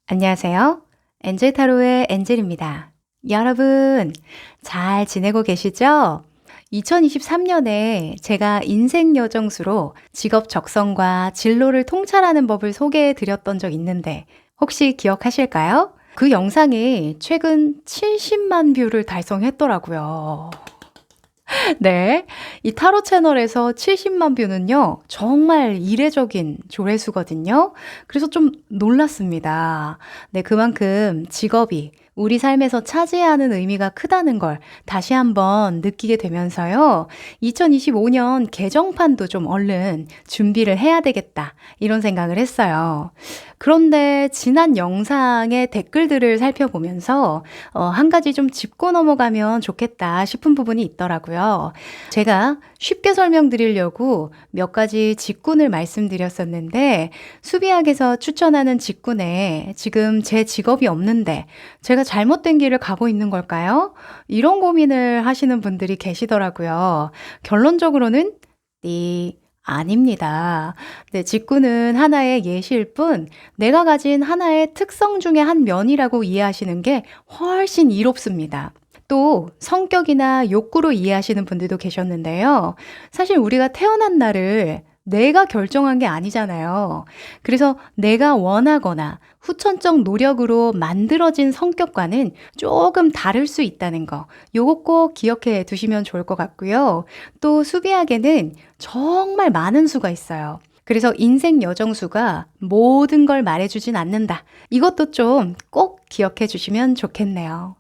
안녕하세요. 엔젤 타로의 엔젤입니다. 여러분, 잘 지내고 계시죠? 2023년에 제가 인생 여정수로 직업 적성과 진로를 통찰하는 법을 소개해 드렸던 적 있는데, 혹시 기억하실까요? 그 영상이 최근 70만 뷰를 달성했더라고요. 네. 이 타로 채널에서 70만 뷰는요, 정말 이례적인 조회수거든요. 그래서 좀 놀랐습니다. 네, 그만큼 직업이 우리 삶에서 차지하는 의미가 크다는 걸 다시 한번 느끼게 되면서요. 2025년 개정판도 좀 얼른 준비를 해야 되겠다. 이런 생각을 했어요. 그런데 지난 영상의 댓글들을 살펴보면서 한 가지 좀 짚고 넘어가면 좋겠다 싶은 부분이 있더라고요. 제가 쉽게 설명드리려고 몇 가지 직군을 말씀드렸었는데 수비학에서 추천하는 직군에 지금 제 직업이 없는데 제가 잘못된 길을 가고 있는 걸까요? 이런 고민을 하시는 분들이 계시더라고요. 결론적으로는 아닙니다. 네, 직구는 하나의 예시일 뿐 내가 가진 하나의 특성 중에 한 면이라고 이해하시는 게 훨씬 이롭습니다. 또 성격이나 욕구로 이해하시는 분들도 계셨는데요. 사실 우리가 태어난 날을 내가 결정한 게 아니잖아요. 그래서 내가 원하거나 후천적 노력으로 만들어진 성격과는 조금 다를 수 있다는 거, 요거 꼭 기억해 두시면 좋을 것 같고요. 또 수비학에는 정말 많은 수가 있어요. 그래서 인생 여정수가 모든 걸 말해주진 않는다. 이것도 좀 꼭 기억해 주시면 좋겠네요.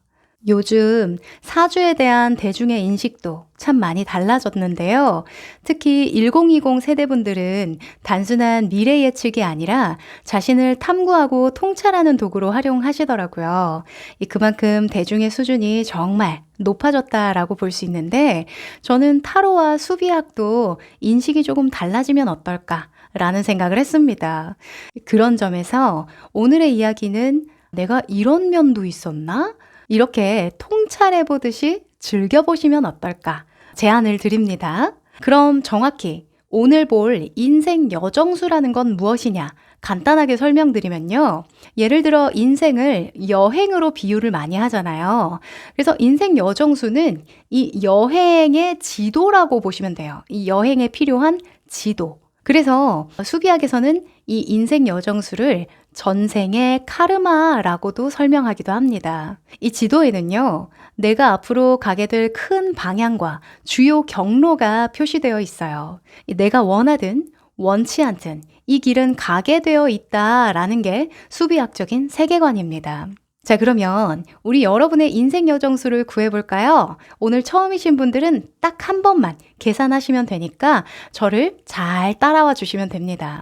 요즘 사주에 대한 대중의 인식도 참 많이 달라졌는데요. 특히 1020 세대분들은 단순한 미래 예측이 아니라 자신을 탐구하고 통찰하는 도구로 활용하시더라고요. 그만큼 대중의 수준이 정말 높아졌다라고 볼 수 있는데 저는 타로와 수비학도 인식이 조금 달라지면 어떨까? 라는 생각을 했습니다. 그런 점에서 오늘의 이야기는 내가 이런 면도 있었나? 이렇게 통찰해 보듯이 즐겨보시면 어떨까 제안을 드립니다. 그럼 정확히 오늘 볼 인생 여정수라는 건 무엇이냐 간단하게 설명드리면요. 예를 들어 인생을 여행으로 비유를 많이 하잖아요. 그래서 인생 여정수는 이 여행의 지도라고 보시면 돼요. 이 여행에 필요한 지도. 그래서 수비학에서는 이 인생 여정수를 전생의 카르마라고도 설명하기도 합니다. 이 지도에는요, 내가 앞으로 가게 될 큰 방향과 주요 경로가 표시되어 있어요. 내가 원하든 원치 않든 이 길은 가게 되어 있다라는 게 수비학적인 세계관입니다. 자, 그러면 우리 여러분의 인생 여정수를 구해볼까요? 오늘 처음이신 분들은 딱 한 번만 계산하시면 되니까 저를 잘 따라와 주시면 됩니다.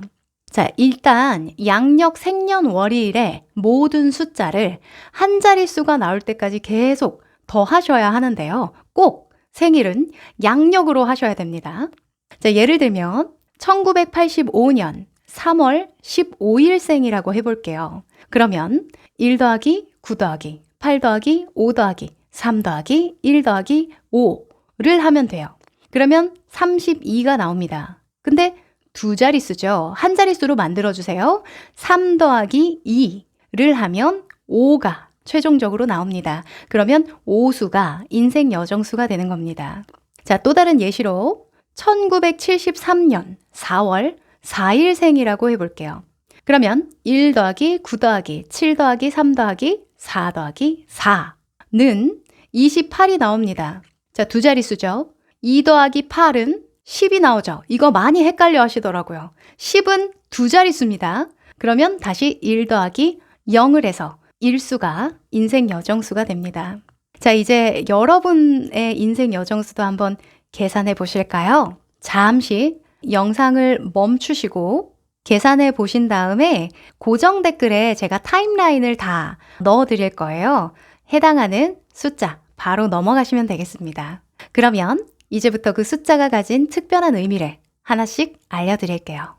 자, 일단 양력 생년월일의 모든 숫자를 한 자릿수가 나올 때까지 계속 더하셔야 하는데요. 꼭 생일은 양력으로 하셔야 됩니다. 자, 예를 들면 1985년 3월 15일생이라고 해볼게요. 그러면 1 더하기 9 더하기 8 더하기 5 더하기 3 더하기 1 더하기 5를 하면 돼요. 그러면 32가 나옵니다. 근데 두 자릿수죠. 한 자릿수로 만들어주세요. 3 더하기 2를 하면 5가 최종적으로 나옵니다. 그러면 5수가 인생 여정수가 되는 겁니다. 자, 또 다른 예시로 1973년 4월 4일생이라고 해볼게요. 그러면 1 더하기 9 더하기 7 더하기 3 더하기 4 더하기 4는 28이 나옵니다. 자, 두 자릿수죠. 2 더하기 8은 10이 나오죠. 이거 많이 헷갈려 하시더라고요. 10은 두 자릿수입니다. 그러면 다시 1 더하기 0을 해서 1수가 인생 여정수가 됩니다. 자, 이제 여러분의 인생 여정수도 한번 계산해 보실까요? 잠시 영상을 멈추시고 계산해 보신 다음에 고정 댓글에 제가 타임라인을 다 넣어 드릴 거예요. 해당하는 숫자 바로 넘어가시면 되겠습니다. 그러면 이제부터 그 숫자가 가진 특별한 의미를 하나씩 알려드릴게요.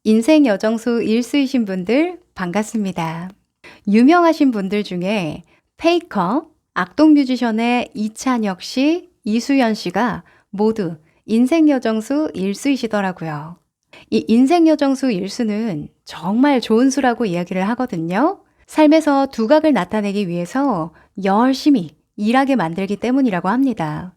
인생 여정수 1수이신 분들 반갑습니다. 유명하신 분들 중에 페이커, 악동뮤지션의 이찬혁 씨, 이수연 씨가 모두 인생 여정수 1수이시더라고요. 이 인생여정수 일수는 정말 좋은 수라고 이야기를 하거든요. 삶에서 두각을 나타내기 위해서 열심히 일하게 만들기 때문이라고 합니다.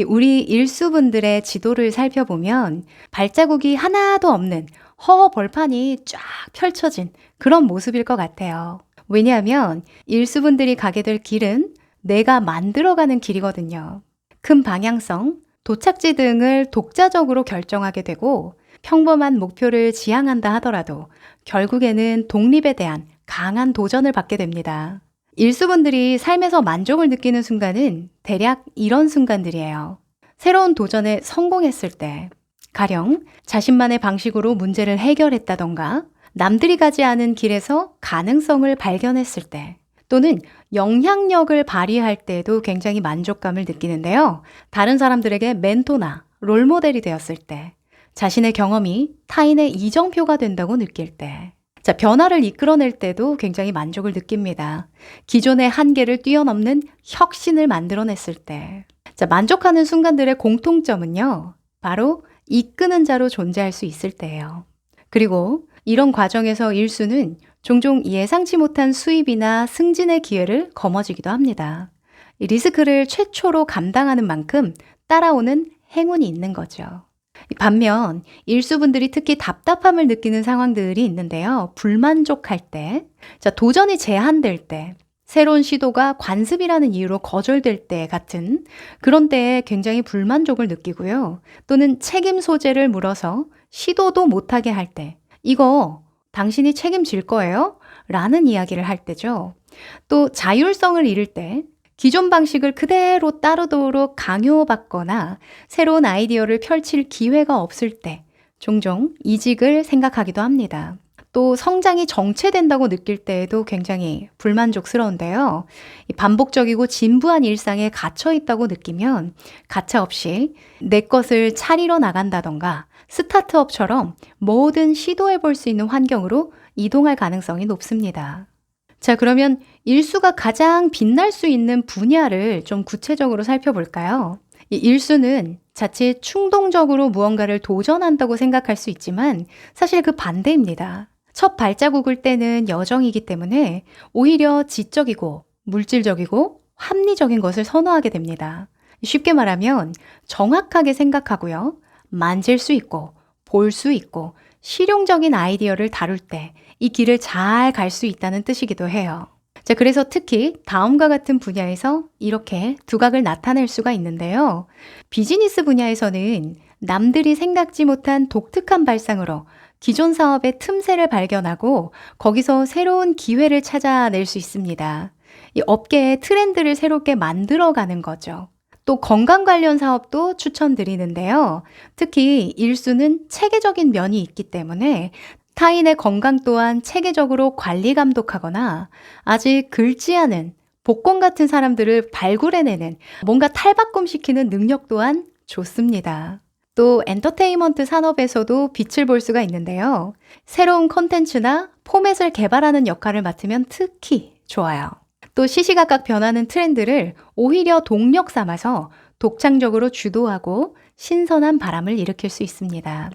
우리 일수분들의 지도를 살펴보면 발자국이 하나도 없는 허허벌판이 쫙 펼쳐진 그런 모습일 것 같아요. 왜냐하면 일수분들이 가게 될 길은 내가 만들어가는 길이거든요. 큰 방향성, 도착지 등을 독자적으로 결정하게 되고 평범한 목표를 지향한다 하더라도 결국에는 독립에 대한 강한 도전을 받게 됩니다. 일수분들이 삶에서 만족을 느끼는 순간은 대략 이런 순간들이에요. 새로운 도전에 성공했을 때, 가령 자신만의 방식으로 문제를 해결했다던가 남들이 가지 않은 길에서 가능성을 발견했을 때, 또는 영향력을 발휘할 때도 굉장히 만족감을 느끼는데요. 다른 사람들에게 멘토나 롤모델이 되었을 때, 자신의 경험이 타인의 이정표가 된다고 느낄 때, 자, 변화를 이끌어낼 때도 굉장히 만족을 느낍니다. 기존의 한계를 뛰어넘는 혁신을 만들어냈을 때. 자, 만족하는 순간들의 공통점은요, 바로 이끄는 자로 존재할 수 있을 때예요. 그리고 이런 과정에서 일수는 종종 예상치 못한 수입이나 승진의 기회를 거머쥐기도 합니다. 이 리스크를 최초로 감당하는 만큼 따라오는 행운이 있는 거죠. 반면 일수분들이 특히 답답함을 느끼는 상황들이 있는데요. 불만족할 때, 자, 도전이 제한될 때, 새로운 시도가 관습이라는 이유로 거절될 때 같은 그런 때에 굉장히 불만족을 느끼고요. 또는 책임 소재를 물어서 시도도 못하게 할 때, 이거 당신이 책임질 거예요? 라는 이야기를 할 때죠. 또 자율성을 잃을 때, 기존 방식을 그대로 따르도록 강요받거나 새로운 아이디어를 펼칠 기회가 없을 때 종종 이직을 생각하기도 합니다. 또 성장이 정체된다고 느낄 때에도 굉장히 불만족스러운데요. 반복적이고 진부한 일상에 갇혀 있다고 느끼면 가차없이 내 것을 차리러 나간다던가 스타트업처럼 뭐든 시도해 볼 수 있는 환경으로 이동할 가능성이 높습니다. 자, 그러면 일수가 가장 빛날 수 있는 분야를 좀 구체적으로 살펴볼까요? 이 일수는 자칫 충동적으로 무언가를 도전한다고 생각할 수 있지만 사실 그 반대입니다. 첫 발자국을 떼는 여정이기 때문에 오히려 지적이고 물질적이고 합리적인 것을 선호하게 됩니다. 쉽게 말하면 정확하게 생각하고요. 만질 수 있고 볼 수 있고 실용적인 아이디어를 다룰 때 이 길을 잘 갈 수 있다는 뜻이기도 해요. 자, 그래서 특히 다음과 같은 분야에서 이렇게 두각을 나타낼 수가 있는데요. 비즈니스 분야에서는 남들이 생각지 못한 독특한 발상으로 기존 사업의 틈새를 발견하고 거기서 새로운 기회를 찾아낼 수 있습니다. 이 업계의 트렌드를 새롭게 만들어가는 거죠. 또 건강 관련 사업도 추천드리는데요. 특히 일수는 체계적인 면이 있기 때문에 타인의 건강 또한 체계적으로 관리 감독하거나 아직 긁지 않은 복권 같은 사람들을 발굴해내는 뭔가 탈바꿈시키는 능력 또한 좋습니다. 또 엔터테인먼트 산업에서도 빛을 볼 수가 있는데요. 새로운 콘텐츠나 포맷을 개발하는 역할을 맡으면 특히 좋아요. 또 시시각각 변하는 트렌드를 오히려 동력 삼아서 독창적으로 주도하고 신선한 바람을 일으킬 수 있습니다.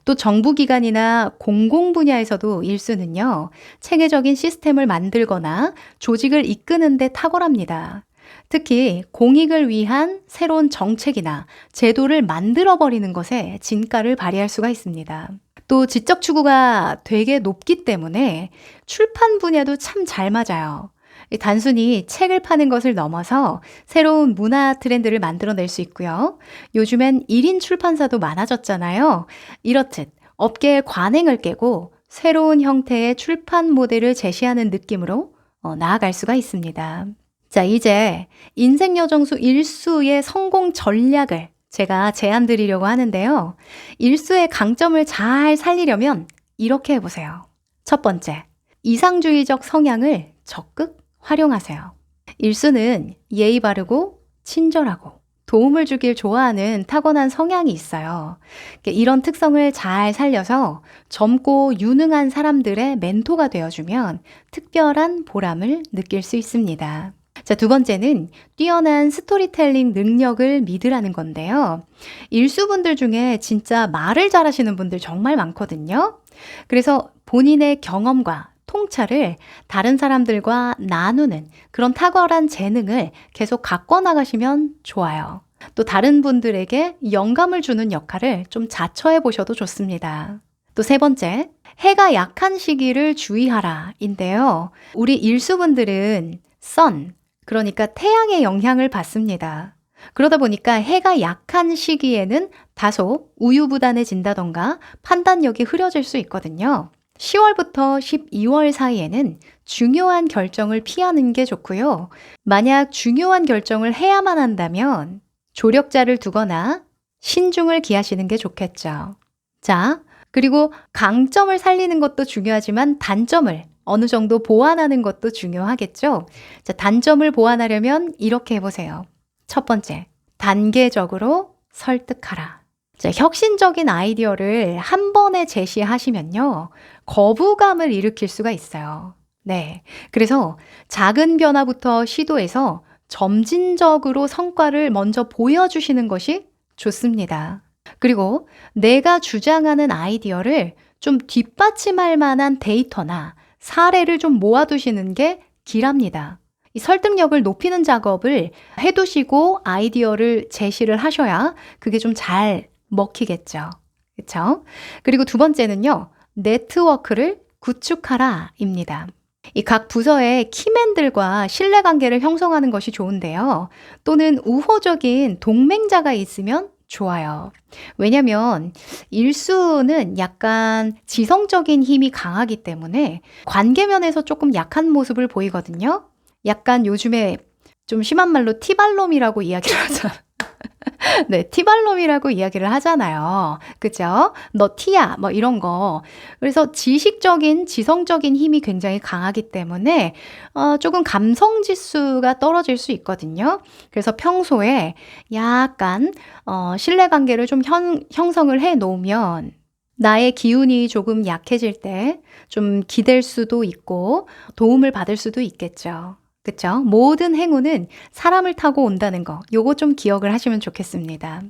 또 정부기관이나 공공 분야에서도 일수는요, 체계적인 시스템을 만들거나 조직을 이끄는 데 탁월합니다. 특히 공익을 위한 새로운 정책이나 제도를 만들어버리는 것에 진가를 발휘할 수가 있습니다. 또 지적 추구가 되게 높기 때문에 출판 분야도 참 잘 맞아요. 단순히 책을 파는 것을 넘어서 새로운 문화 트렌드를 만들어낼 수 있고요. 요즘엔 1인 출판사도 많아졌잖아요. 이렇듯 업계의 관행을 깨고 새로운 형태의 출판 모델을 제시하는 느낌으로 나아갈 수가 있습니다. 자, 이제 인생여정수 일수의 성공 전략을 제가 제안 드리려고 하는데요. 일수의 강점을 잘 살리려면 이렇게 해보세요. 첫 번째, 이상주의적 성향을 적극 활용하세요. 일수는 예의 바르고 친절하고 도움을 주길 좋아하는 타고난 성향이 있어요. 이런 특성을 잘 살려서 젊고 유능한 사람들의 멘토가 되어주면 특별한 보람을 느낄 수 있습니다. 자, 두 번째는 뛰어난 스토리텔링 능력을 믿으라는 건데요. 일수분들 중에 진짜 말을 잘하시는 분들 정말 많거든요. 그래서 본인의 경험과 통찰을 다른 사람들과 나누는 그런 탁월한 재능을 계속 갖고 나가시면 좋아요. 또 다른 분들에게 영감을 주는 역할을 좀 자처해 보셔도 좋습니다. 또 세 번째, 해가 약한 시기를 주의하라 인데요. 우리 일수분들은 선, 그러니까 태양의 영향을 받습니다. 그러다 보니까 해가 약한 시기에는 다소 우유부단해진다던가 판단력이 흐려질 수 있거든요. 10월부터 12월 사이에는 중요한 결정을 피하는 게 좋고요. 만약 중요한 결정을 해야만 한다면 조력자를 두거나 신중을 기하시는 게 좋겠죠. 자, 그리고 강점을 살리는 것도 중요하지만 단점을 어느 정도 보완하는 것도 중요하겠죠. 자, 단점을 보완하려면 이렇게 해보세요. 첫 번째, 단계적으로 설득하라. 자, 혁신적인 아이디어를 한 번에 제시하시면요, 거부감을 일으킬 수가 있어요. 네. 그래서 작은 변화부터 시도해서 점진적으로 성과를 먼저 보여주시는 것이 좋습니다. 그리고 내가 주장하는 아이디어를 좀 뒷받침할 만한 데이터나 사례를 좀 모아두시는 게 길합니다. 이 설득력을 높이는 작업을 해두시고 아이디어를 제시를 하셔야 그게 좀 잘 먹히겠죠. 그렇죠? 그리고 두 번째는요, 네트워크를 구축하라 입니다. 이 각 부서의 키맨들과 신뢰관계를 형성하는 것이 좋은데요. 또는 우호적인 동맹자가 있으면 좋아요. 왜냐면 일수는 약간 지성적인 힘이 강하기 때문에 관계면에서 조금 약한 모습을 보이거든요. 약간 요즘에 좀 심한 말로 티발롬이라고 이야기를 하잖아요. 네, 티발롬이라고 이야기를 하잖아요. 그죠? 너 티야, 뭐 이런 거. 그래서 지식적인, 지성적인 힘이 굉장히 강하기 때문에 조금 감성 지수가 떨어질 수 있거든요. 그래서 평소에 약간 신뢰관계를 좀 형성을 해 놓으면 나의 기운이 조금 약해질 때 좀 기댈 수도 있고 도움을 받을 수도 있겠죠. 그쵸? 모든 행운은 사람을 타고 온다는 거, 요거 좀 기억을 하시면 좋겠습니다.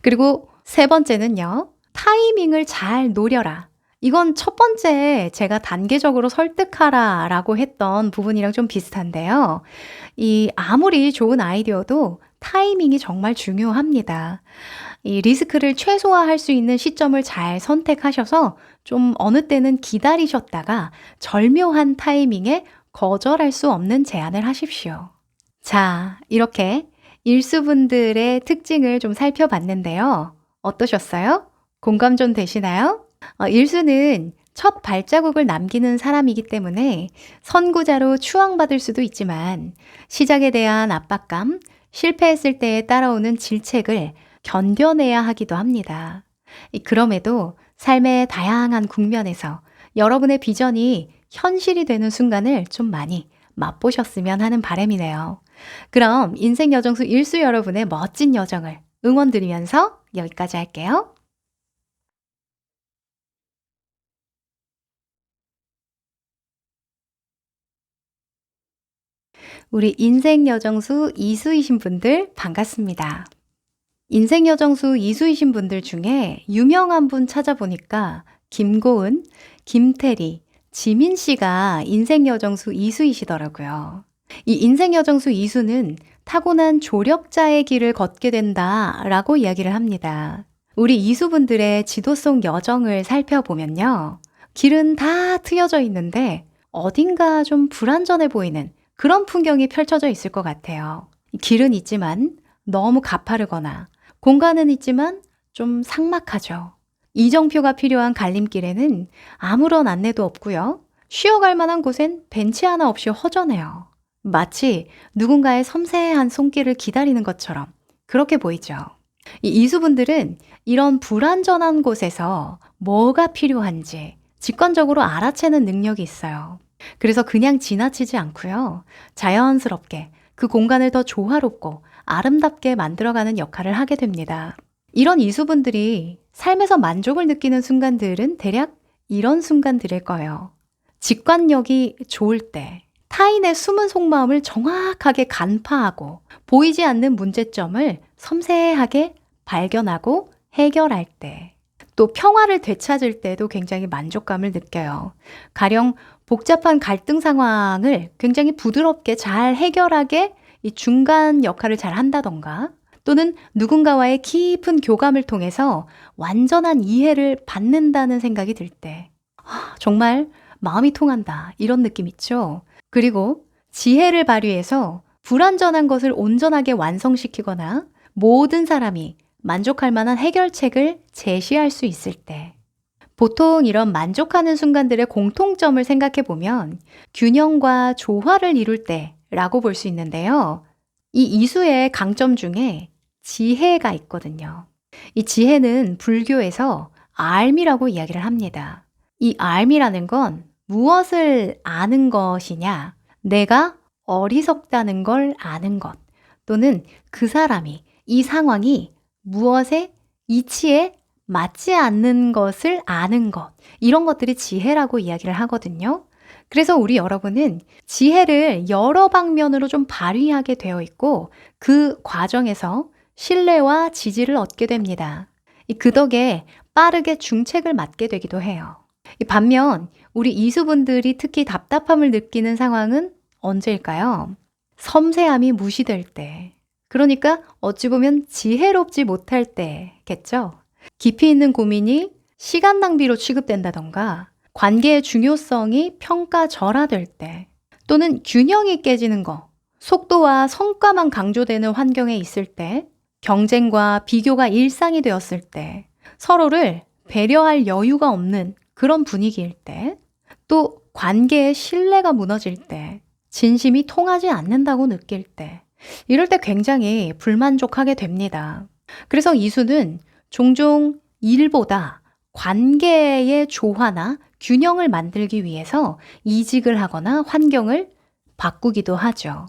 그리고 세 번째는요, 타이밍을 잘 노려라. 이건 첫 번째 제가 단계적으로 설득하라 라고 했던 부분이랑 좀 비슷한데요. 이 아무리 좋은 아이디어도 타이밍이 정말 중요합니다. 이 리스크를 최소화할 수 있는 시점을 잘 선택하셔서 좀 어느 때는 기다리셨다가 절묘한 타이밍에 거절할 수 없는 제안을 하십시오. 자, 이렇게 일수분들의 특징을 좀 살펴봤는데요. 어떠셨어요? 공감 좀 되시나요? 일수는 첫 발자국을 남기는 사람이기 때문에 선구자로 추앙받을 수도 있지만 시작에 대한 압박감, 실패했을 때에 따라오는 질책을 견뎌내야 하기도 합니다. 그럼에도 삶의 다양한 국면에서 여러분의 비전이 현실이 되는 순간을 좀 많이 맛보셨으면 하는 바람이네요. 그럼 인생 여정수 일수 여러분의 멋진 여정을 응원드리면서 여기까지 할게요. 우리 인생 여정수 이수이신 분들 반갑습니다. 인생 여정수 이수이신 분들 중에 유명한 분 찾아보니까 김고은, 김태리, 지민 씨가 인생 여정수 이수이시더라고요. 이 인생 여정수 이수는 타고난 조력자의 길을 걷게 된다라고 이야기를 합니다. 우리 이수분들의 지도속 여정을 살펴보면요. 길은 다 트여져 있는데 어딘가 좀 불안전해 보이는 그런 풍경이 펼쳐져 있을 것 같아요. 길은 있지만 너무 가파르거나 공간은 있지만 좀 삭막하죠. 이정표가 필요한 갈림길에는 아무런 안내도 없고요. 쉬어갈 만한 곳엔 벤치 하나 없이 허전해요. 마치 누군가의 섬세한 손길을 기다리는 것처럼 그렇게 보이죠. 이 이수분들은 이런 불안전한 곳에서 뭐가 필요한지 직관적으로 알아채는 능력이 있어요. 그래서 그냥 지나치지 않고요. 자연스럽게 그 공간을 더 조화롭고 아름답게 만들어가는 역할을 하게 됩니다. 이런 이수분들이 삶에서 만족을 느끼는 순간들은 대략 이런 순간들일 거예요. 직관력이 좋을 때, 타인의 숨은 속마음을 정확하게 간파하고 보이지 않는 문제점을 섬세하게 발견하고 해결할 때, 또 평화를 되찾을 때도 굉장히 만족감을 느껴요. 가령 복잡한 갈등 상황을 굉장히 부드럽게 잘 해결하게 이 중간 역할을 잘 한다던가, 또는 누군가와의 깊은 교감을 통해서 완전한 이해를 받는다는 생각이 들 때, 정말 마음이 통한다, 이런 느낌 있죠. 그리고 지혜를 발휘해서 불완전한 것을 온전하게 완성시키거나 모든 사람이 만족할 만한 해결책을 제시할 수 있을 때, 보통 이런 만족하는 순간들의 공통점을 생각해 보면 균형과 조화를 이룰 때라고 볼 수 있는데요. 이 이수의 강점 중에 지혜가 있거든요. 이 지혜는 불교에서 알미라고 이야기를 합니다. 이 알미라는 건 무엇을 아는 것이냐, 내가 어리석다는 걸 아는 것, 또는 그 사람이, 이 상황이 무엇에, 이치에 맞지 않는 것을 아는 것, 이런 것들이 지혜라고 이야기를 하거든요. 그래서 우리 여러분은 지혜를 여러 방면으로 좀 발휘하게 되어 있고, 그 과정에서 신뢰와 지지를 얻게 됩니다. 그 덕에 빠르게 중책을 맡게 되기도 해요. 반면 우리 이수분들이 특히 답답함을 느끼는 상황은 언제일까요? 섬세함이 무시될 때, 그러니까 어찌 보면 지혜롭지 못할 때겠죠. 깊이 있는 고민이 시간 낭비로 취급된다던가, 관계의 중요성이 평가절하될 때, 또는 균형이 깨지는 거, 속도와 성과만 강조되는 환경에 있을 때, 경쟁과 비교가 일상이 되었을 때, 서로를 배려할 여유가 없는 그런 분위기일 때, 또 관계의 신뢰가 무너질 때, 진심이 통하지 않는다고 느낄 때, 이럴 때 굉장히 불만족하게 됩니다. 그래서 이수는 종종 일보다 관계의 조화나 균형을 만들기 위해서 이직을 하거나 환경을 바꾸기도 하죠.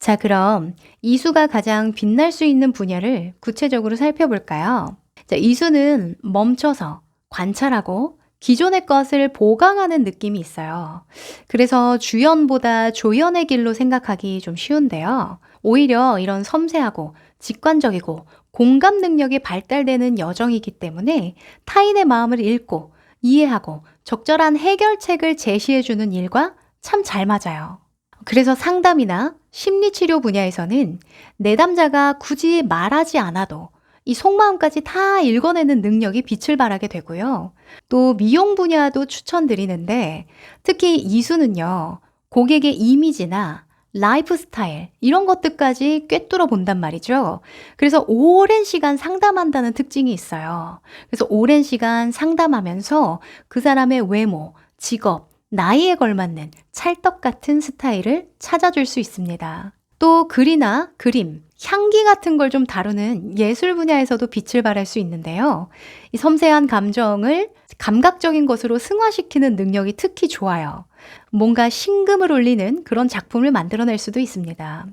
자, 그럼 이수가 가장 빛날 수 있는 분야를 구체적으로 살펴볼까요? 자, 이수는 멈춰서 관찰하고 기존의 것을 보강하는 느낌이 있어요. 그래서 주연보다 조연의 길로 생각하기 좀 쉬운데요. 오히려 이런 섬세하고 직관적이고 공감 능력이 발달되는 여정이기 때문에 타인의 마음을 읽고 이해하고 적절한 해결책을 제시해주는 일과 참 잘 맞아요. 그래서 상담이나 심리치료 분야에서는 내담자가 굳이 말하지 않아도 이 속마음까지 다 읽어내는 능력이 빛을 발하게 되고요. 또 미용 분야도 추천드리는데, 특히 이수는요, 고객의 이미지나 라이프 스타일 이런 것들까지 꿰뚫어 본단 말이죠. 그래서 오랜 시간 상담한다는 특징이 있어요. 그래서 오랜 시간 상담하면서 그 사람의 외모, 직업, 나이에 걸맞는 찰떡 같은 스타일을 찾아줄 수 있습니다. 또 글이나 그림, 향기 같은 걸 좀 다루는 예술 분야에서도 빛을 발할 수 있는데요. 이 섬세한 감정을 감각적인 것으로 승화시키는 능력이 특히 좋아요. 뭔가 심금을 울리는 그런 작품을 만들어낼 수도 있습니다.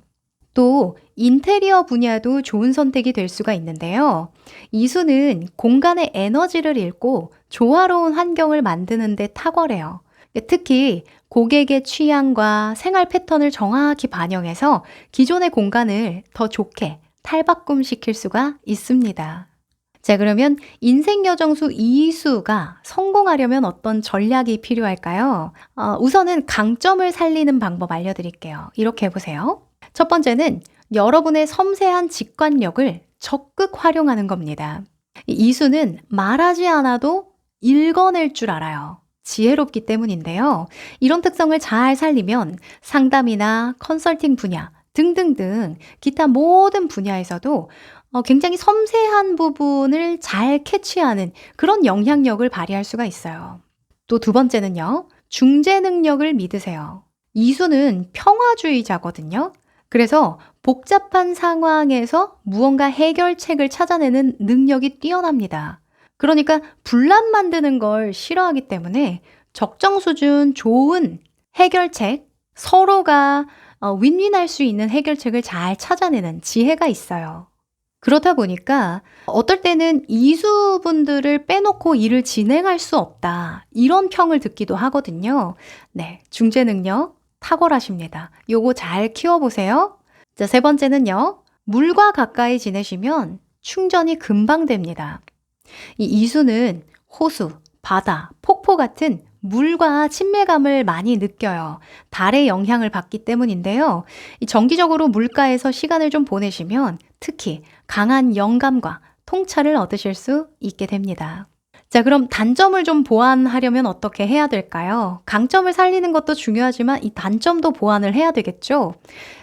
또 인테리어 분야도 좋은 선택이 될 수가 있는데요. 이수는 공간의 에너지를 읽고 조화로운 환경을 만드는 데 탁월해요. 특히 고객의 취향과 생활 패턴을 정확히 반영해서 기존의 공간을 더 좋게 탈바꿈시킬 수가 있습니다. 자, 그러면 인생 여정수 이수가 성공하려면 어떤 전략이 필요할까요? 우선은 강점을 살리는 방법 알려드릴게요. 이렇게 해보세요. 첫 번째는 여러분의 섬세한 직관력을 적극 활용하는 겁니다. 이수는 말하지 않아도 읽어낼 줄 알아요. 지혜롭기 때문인데요. 이런 특성을 잘 살리면 상담이나 컨설팅 분야 등등등 기타 모든 분야에서도 굉장히 섬세한 부분을 잘 캐치하는 그런 영향력을 발휘할 수가 있어요. 또 두 번째는요. 중재 능력을 믿으세요. 이수는 평화주의자거든요. 그래서 복잡한 상황에서 무언가 해결책을 찾아내는 능력이 뛰어납니다. 그러니까 분란 만드는 걸 싫어하기 때문에 적정 수준 좋은 해결책, 서로가 윈윈할 수 있는 해결책을 잘 찾아내는 지혜가 있어요. 그렇다 보니까 어떨 때는 이수분들을 빼놓고 일을 진행할 수 없다, 이런 평을 듣기도 하거든요. 네, 중재 능력, 탁월하십니다. 요거 잘 키워보세요. 자, 세 번째는요. 물과 가까이 지내시면 충전이 금방 됩니다. 이 이수는 호수, 바다, 폭포 같은 물과 친밀감을 많이 느껴요. 달의 영향을 받기 때문인데요. 이 정기적으로 물가에서 시간을 좀 보내시면 특히 강한 영감과 통찰을 얻으실 수 있게 됩니다. 자, 그럼 단점을 좀 보완하려면 어떻게 해야 될까요? 강점을 살리는 것도 중요하지만 이 단점도 보완을 해야 되겠죠?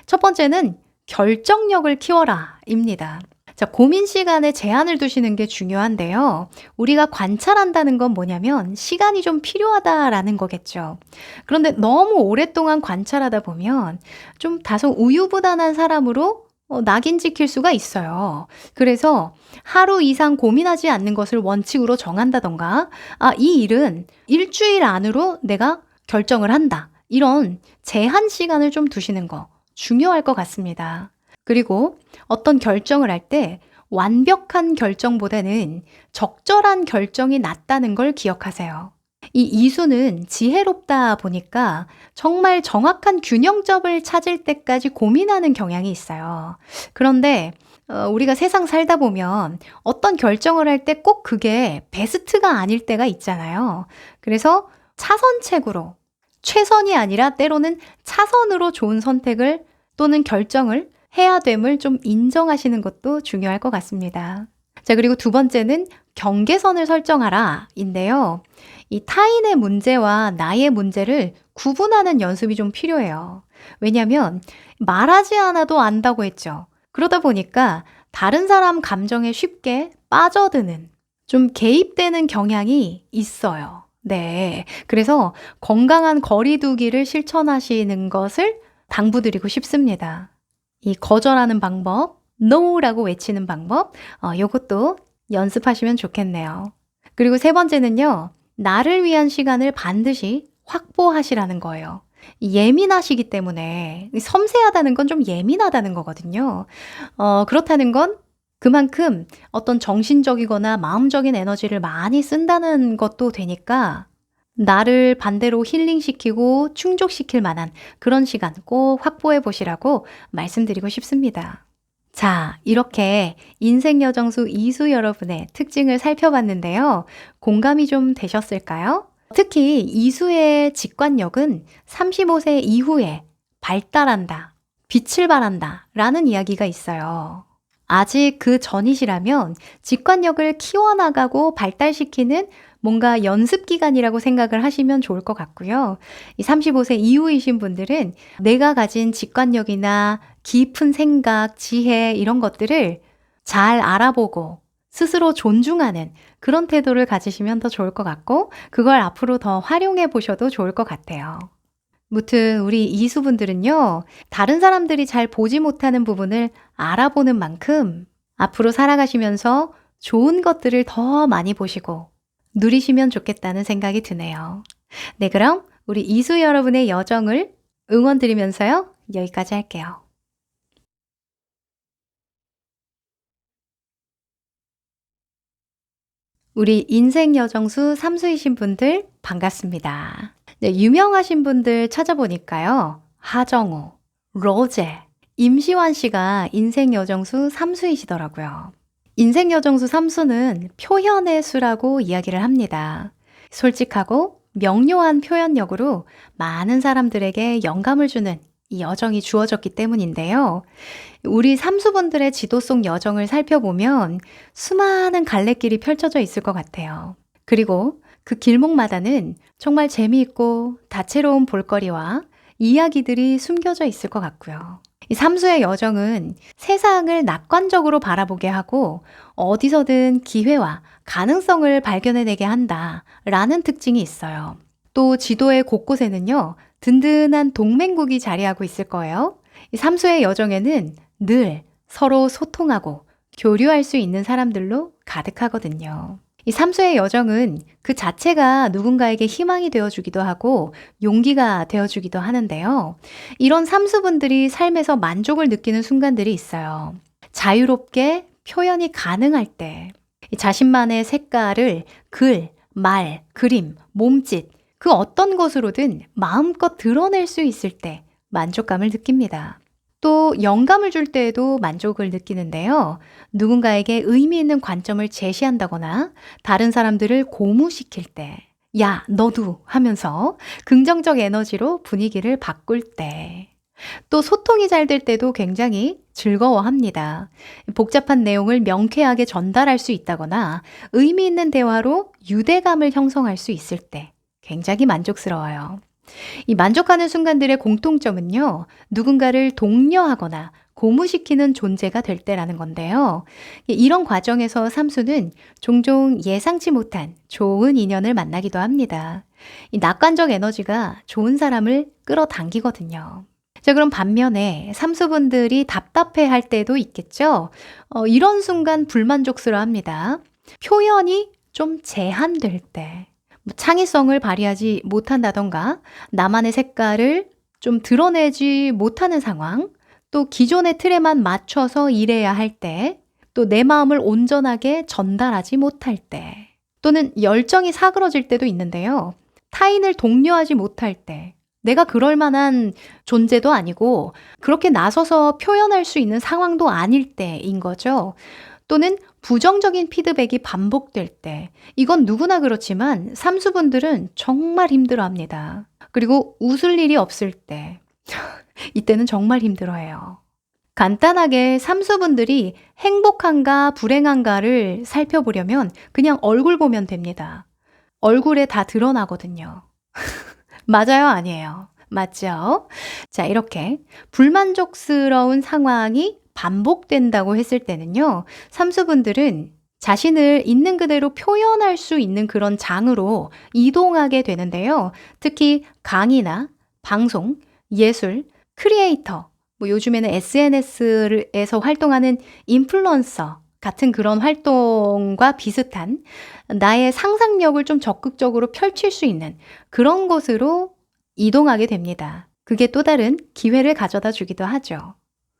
첫 번째는 결정력을 키워라 입니다. 자, 고민 시간에 제한을 두시는 게 중요한데요. 우리가 관찰한다는 건 뭐냐면 시간이 좀 필요하다라는 거겠죠. 그런데 너무 오랫동안 관찰하다 보면 좀 다소 우유부단한 사람으로 낙인 찍힐 수가 있어요. 그래서 하루 이상 고민하지 않는 것을 원칙으로 정한다던가, 이 일은 일주일 안으로 내가 결정을 한다. 이런 제한 시간을 좀 두시는 거 중요할 것 같습니다. 그리고 어떤 결정을 할 때 완벽한 결정보다는 적절한 결정이 낫다는 걸 기억하세요. 이 이수는 지혜롭다 보니까 정말 정확한 균형점을 찾을 때까지 고민하는 경향이 있어요. 그런데 우리가 세상 살다 보면 어떤 결정을 할 때 꼭 그게 베스트가 아닐 때가 있잖아요. 그래서 차선책으로 최선이 아니라 때로는 차선으로 좋은 선택을 또는 결정을 해야 됨을 좀 인정하시는 것도 중요할 것 같습니다. 자, 그리고 두 번째는 경계선을 설정하라 인데요. 이 타인의 문제와 나의 문제를 구분하는 연습이 좀 필요해요. 왜냐하면 말하지 않아도 안다고 했죠. 그러다 보니까 다른 사람 감정에 쉽게 빠져드는, 좀 개입되는 경향이 있어요. 네. 그래서 건강한 거리 두기를 실천하시는 것을 당부드리고 싶습니다. 이 거절하는 방법, NO라고 외치는 방법, 요것도 연습하시면 좋겠네요. 그리고 세 번째는요. 나를 위한 시간을 반드시 확보하시라는 거예요. 예민하시기 때문에 섬세하다는 건 좀 예민하다는 거거든요. 그렇다는 건 그만큼 어떤 정신적이거나 마음적인 에너지를 많이 쓴다는 것도 되니까 나를 반대로 힐링시키고 충족시킬 만한 그런 시간 꼭 확보해 보시라고 말씀드리고 싶습니다. 자, 이렇게 인생여정수 이수 여러분의 특징을 살펴봤는데요. 공감이 좀 되셨을까요? 특히 이수의 직관력은 35세 이후에 발달한다, 빛을 발한다 라는 이야기가 있어요. 아직 그 전이시라면 직관력을 키워나가고 발달시키는 뭔가 연습 기간이라고 생각을 하시면 좋을 것 같고요. 이 35세 이후이신 분들은 내가 가진 직관력이나 깊은 생각, 지혜 이런 것들을 잘 알아보고 스스로 존중하는 그런 태도를 가지시면 더 좋을 것 같고 그걸 앞으로 더 활용해 보셔도 좋을 것 같아요. 무튼 우리 이수분들은요. 다른 사람들이 잘 보지 못하는 부분을 알아보는 만큼 앞으로 살아가시면서 좋은 것들을 더 많이 보시고 누리시면 좋겠다는 생각이 드네요. 네, 그럼 우리 이수 여러분의 여정을 응원드리면서요. 여기까지 할게요. 우리 인생 여정수 3수이신 분들 반갑습니다. 네, 유명하신 분들 찾아보니까요. 하정우, 로제, 임시완 씨가 인생 여정수 3수이시더라고요. 인생 여정수 3수는 표현의 수라고 이야기를 합니다. 솔직하고 명료한 표현력으로 많은 사람들에게 영감을 주는 이 여정이 주어졌기 때문인데요. 우리 삼수분들의 지도 속 여정을 살펴보면 수많은 갈래길이 펼쳐져 있을 것 같아요. 그리고 그 길목마다는 정말 재미있고 다채로운 볼거리와 이야기들이 숨겨져 있을 것 같고요. 이 삼수의 여정은 세상을 낙관적으로 바라보게 하고 어디서든 기회와 가능성을 발견해내게 한다라는 특징이 있어요. 또 지도의 곳곳에는요, 든든한 동맹국이 자리하고 있을 거예요. 이 삼수의 여정에는 늘 서로 소통하고 교류할 수 있는 사람들로 가득하거든요. 이 삼수의 여정은 그 자체가 누군가에게 희망이 되어주기도 하고 용기가 되어주기도 하는데요. 이런 삼수분들이 삶에서 만족을 느끼는 순간들이 있어요. 자유롭게 표현이 가능할 때 자신만의 색깔을 글, 말, 그림, 몸짓 그 어떤 것으로든 마음껏 드러낼 수 있을 때 만족감을 느낍니다. 또 영감을 줄 때에도 만족을 느끼는데요. 누군가에게 의미 있는 관점을 제시한다거나 다른 사람들을 고무시킬 때, 야, 너도 하면서 긍정적 에너지로 분위기를 바꿀 때, 또 소통이 잘 될 때도 굉장히 즐거워합니다. 복잡한 내용을 명쾌하게 전달할 수 있다거나 의미 있는 대화로 유대감을 형성할 수 있을 때 굉장히 만족스러워요. 이 만족하는 순간들의 공통점은요, 누군가를 독려하거나 고무시키는 존재가 될 때라는 건데요. 이런 과정에서 삼수는 종종 예상치 못한 좋은 인연을 만나기도 합니다. 이 낙관적 에너지가 좋은 사람을 끌어당기거든요. 자, 그럼 반면에 삼수분들이 답답해 할 때도 있겠죠? 이런 순간 불만족스러워 합니다. 표현이 좀 제한될 때. 창의성을 발휘하지 못한다던가 나만의 색깔을 좀 드러내지 못하는 상황, 또 기존의 틀에만 맞춰서 일해야 할 때, 또 내 마음을 온전하게 전달하지 못할 때, 또는 열정이 사그러질 때도 있는데요. 타인을 독려하지 못할 때, 내가 그럴 만한 존재도 아니고 그렇게 나서서 표현할 수 있는 상황도 아닐 때인 거죠. 또는 부정적인 피드백이 반복될 때, 이건 누구나 그렇지만 삼수분들은 정말 힘들어합니다. 그리고 웃을 일이 없을 때, 이때는 정말 힘들어해요. 간단하게 삼수분들이 행복한가 불행한가를 살펴보려면 그냥 얼굴 보면 됩니다. 얼굴에 다 드러나거든요. 맞아요, 아니에요? 맞죠? 자, 이렇게 불만족스러운 상황이 반복된다고 했을 때는요, 삼수분들은 자신을 있는 그대로 표현할 수 있는 그런 장으로 이동하게 되는데요. 특히 강의나 방송, 예술, 크리에이터, 요즘에는 SNS에서 활동하는 인플루언서 같은 그런 활동과 비슷한 나의 상상력을 좀 적극적으로 펼칠 수 있는 그런 곳으로 이동하게 됩니다. 그게 또 다른 기회를 가져다 주기도 하죠.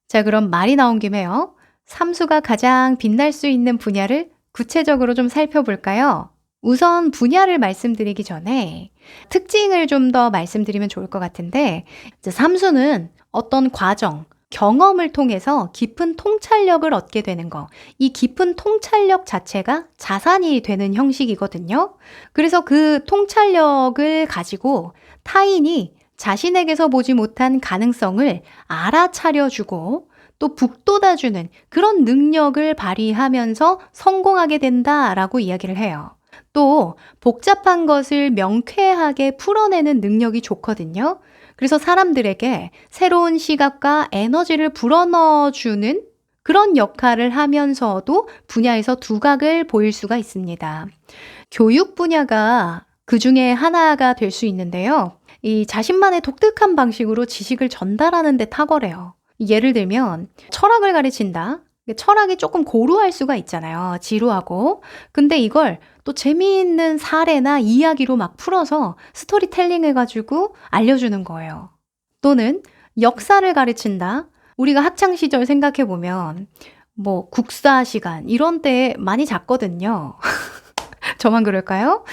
자, 그럼 말이 나온 김에요. 삼수가 가장 빛날 수 있는 분야를 구체적으로 좀 살펴볼까요? 우선 분야를 말씀드리기 전에 특징을 좀 더 말씀드리면 좋을 것 같은데, 이제 삼수는 어떤 과정, 경험을 통해서 깊은 통찰력을 얻게 되는 거. 이 깊은 통찰력 자체가 자산이 되는 형식이거든요. 그래서 그 통찰력을 가지고 타인이 자신에게서 보지 못한 가능성을 알아차려주고 또 북돋아주는 그런 능력을 발휘하면서 성공하게 된다라고 이야기를 해요. 또 복잡한 것을 명쾌하게 풀어내는 능력이 좋거든요. 그래서 사람들에게 새로운 시각과 에너지를 불어넣어주는 그런 역할을 하면서도 분야에서 두각을 보일 수가 있습니다. 교육 분야가 그 중에 하나가 될 수 있는데요. 이 자신만의 독특한 방식으로 지식을 전달하는 데 탁월해요. 예를 들면 철학을 가르친다. 철학이 조금 고루할 수가 있잖아요. 지루하고. 근데 이걸 또 재미있는 사례나 이야기로 막 풀어서 스토리텔링 해가지고 알려주는 거예요. 또는 역사를 가르친다. 우리가 학창시절 생각해보면 국사 시간 이런 때 많이 잤거든요. 저만 그럴까요?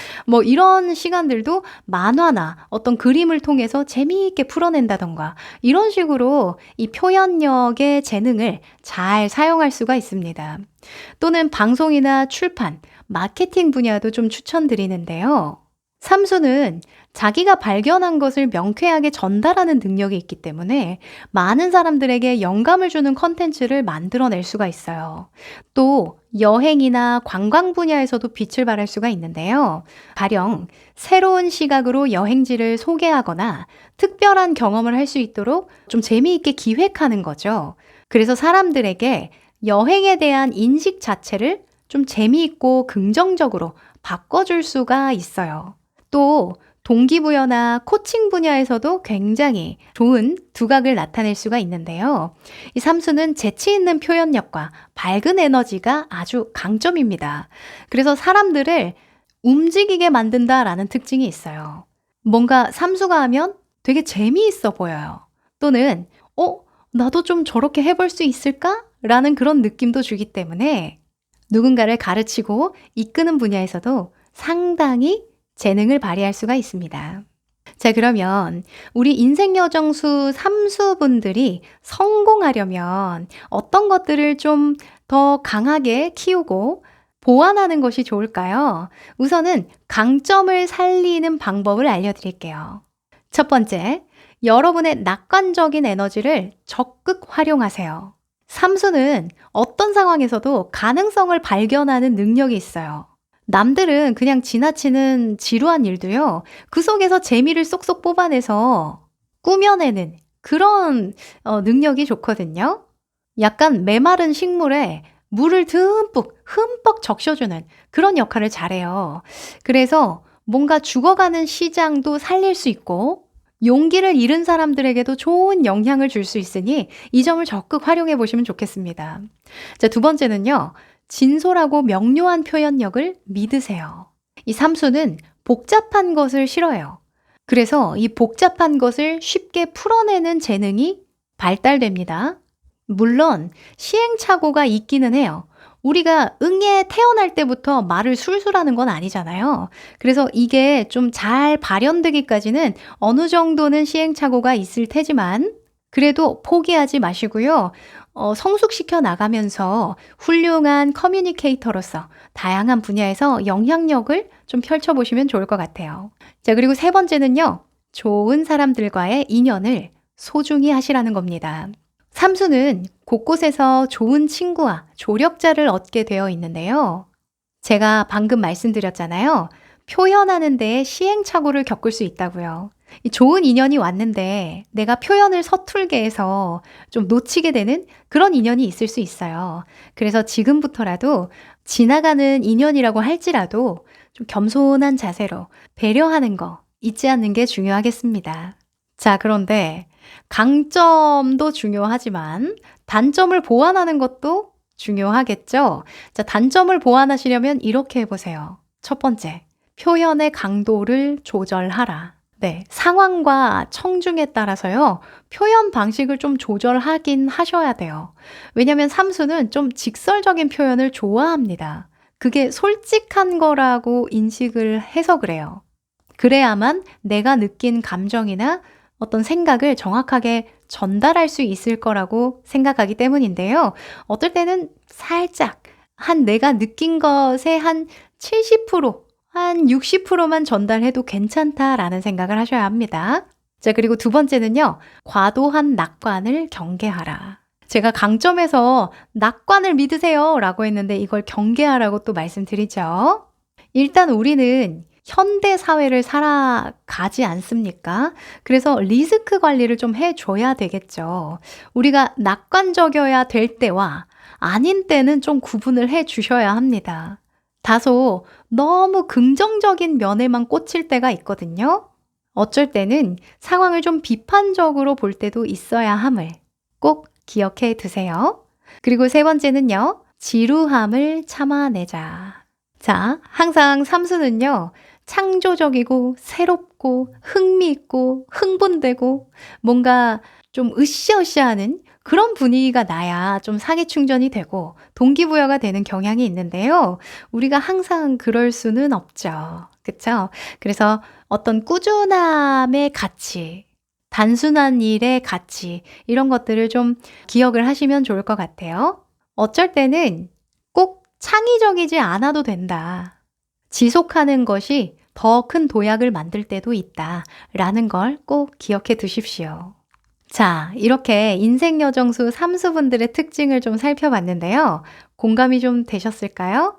이런 시간들도 만화나 어떤 그림을 통해서 재미있게 풀어낸다던가 이런 식으로 이 표현력의 재능을 잘 사용할 수가 있습니다. 또는 방송이나 출판, 마케팅 분야도 좀 추천드리는데요. 삼수는 자기가 발견한 것을 명쾌하게 전달하는 능력이 있기 때문에 많은 사람들에게 영감을 주는 컨텐츠를 만들어낼 수가 있어요. 또 여행이나 관광 분야에서도 빛을 발할 수가 있는데요. 가령 새로운 시각으로 여행지를 소개하거나 특별한 경험을 할 수 있도록 좀 재미있게 기획하는 거죠. 그래서 사람들에게 여행에 대한 인식 자체를 좀 재미있고 긍정적으로 바꿔줄 수가 있어요. 또 동기부여나 코칭 분야에서도 굉장히 좋은 두각을 나타낼 수가 있는데요. 이 삼수는 재치 있는 표현력과 밝은 에너지가 아주 강점입니다. 그래서 사람들을 움직이게 만든다라는 특징이 있어요. 뭔가 삼수가 하면 되게 재미있어 보여요. 또는 나도 좀 저렇게 해볼 수 있을까? 라는 그런 느낌도 주기 때문에 누군가를 가르치고 이끄는 분야에서도 상당히 재능을 발휘할 수가 있습니다. 자, 그러면 우리 인생여정수 삼수분들이 성공하려면 어떤 것들을 좀 더 강하게 키우고 보완하는 것이 좋을까요? 우선은 강점을 살리는 방법을 알려드릴게요. 첫 번째, 여러분의 낙관적인 에너지를 적극 활용하세요. 삼수는 어떤 상황에서도 가능성을 발견하는 능력이 있어요. 남들은 그냥 지나치는 지루한 일도요, 그 속에서 재미를 쏙쏙 뽑아내서 꾸며내는 그런 능력이 좋거든요. 약간 메마른 식물에 물을 흠뻑 적셔주는 그런 역할을 잘해요. 그래서 뭔가 죽어가는 시장도 살릴 수 있고, 용기를 잃은 사람들에게도 좋은 영향을 줄 수 있으니 이 점을 적극 활용해 보시면 좋겠습니다. 자, 두 번째는요. 진솔하고 명료한 표현력을 믿으세요. 이 삼수는 복잡한 것을 싫어해요. 그래서 이 복잡한 것을 쉽게 풀어내는 재능이 발달됩니다. 물론 시행착오가 있기는 해요. 우리가 응에 태어날 때부터 말을 술술 하는 건 아니잖아요. 그래서 이게 좀 잘 발현되기까지는 어느 정도는 시행착오가 있을 테지만 그래도 포기하지 마시고요. 성숙시켜 나가면서 훌륭한 커뮤니케이터로서 다양한 분야에서 영향력을 좀 펼쳐보시면 좋을 것 같아요. 자, 그리고 세 번째는요. 좋은 사람들과의 인연을 소중히 하시라는 겁니다. 삼수는 곳곳에서 좋은 친구와 조력자를 얻게 되어 있는데요. 제가 방금 말씀드렸잖아요. 표현하는 데 시행착오를 겪을 수 있다고요. 이 좋은 인연이 왔는데 내가 표현을 서툴게 해서 좀 놓치게 되는 그런 인연이 있을 수 있어요. 그래서 지금부터라도 지나가는 인연이라고 할지라도 좀 겸손한 자세로 배려하는 거 잊지 않는 게 중요하겠습니다. 자, 그런데 강점도 중요하지만 단점을 보완하는 것도 중요하겠죠? 자, 단점을 보완하시려면 이렇게 해보세요. 첫 번째, 표현의 강도를 조절하라. 네, 상황과 청중에 따라서요, 표현 방식을 좀 조절하긴 하셔야 돼요. 왜냐면 삼수는 좀 직설적인 표현을 좋아합니다. 그게 솔직한 거라고 인식을 해서 그래요. 그래야만 내가 느낀 감정이나 어떤 생각을 정확하게 전달할 수 있을 거라고 생각하기 때문인데요. 어떨 때는 살짝 내가 느낀 것의 한 70%, 한 60%만 전달해도 괜찮다라는 생각을 하셔야 합니다. 자, 그리고 두 번째는요. 과도한 낙관을 경계하라. 제가 강점에서 낙관을 믿으세요 라고 했는데 이걸 경계하라고 또 말씀드리죠. 일단 우리는 현대 사회를 살아가지 않습니까? 그래서 리스크 관리를 좀 해줘야 되겠죠. 우리가 낙관적이어야 될 때와 아닌 때는 좀 구분을 해 주셔야 합니다. 다소 너무 긍정적인 면에만 꽂힐 때가 있거든요. 어쩔 때는 상황을 좀 비판적으로 볼 때도 있어야 함을 꼭 기억해 두세요. 그리고 세 번째는요, 지루함을 참아내자. 자, 항상 삼수는요, 창조적이고 새롭고 흥미있고 흥분되고 뭔가 좀 으쌰으쌰하는 그런 분위기가 나야 좀 사기 충전이 되고 동기부여가 되는 경향이 있는데요. 우리가 항상 그럴 수는 없죠. 그쵸? 그래서 어떤 꾸준함의 가치, 단순한 일의 가치, 이런 것들을 좀 기억을 하시면 좋을 것 같아요. 어쩔 때는 꼭 창의적이지 않아도 된다. 지속하는 것이 더 큰 도약을 만들 때도 있다라는 걸 꼭 기억해 두십시오. 자, 이렇게 인생여정수 삼수분들의 특징을 좀 살펴봤는데요. 공감이 좀 되셨을까요?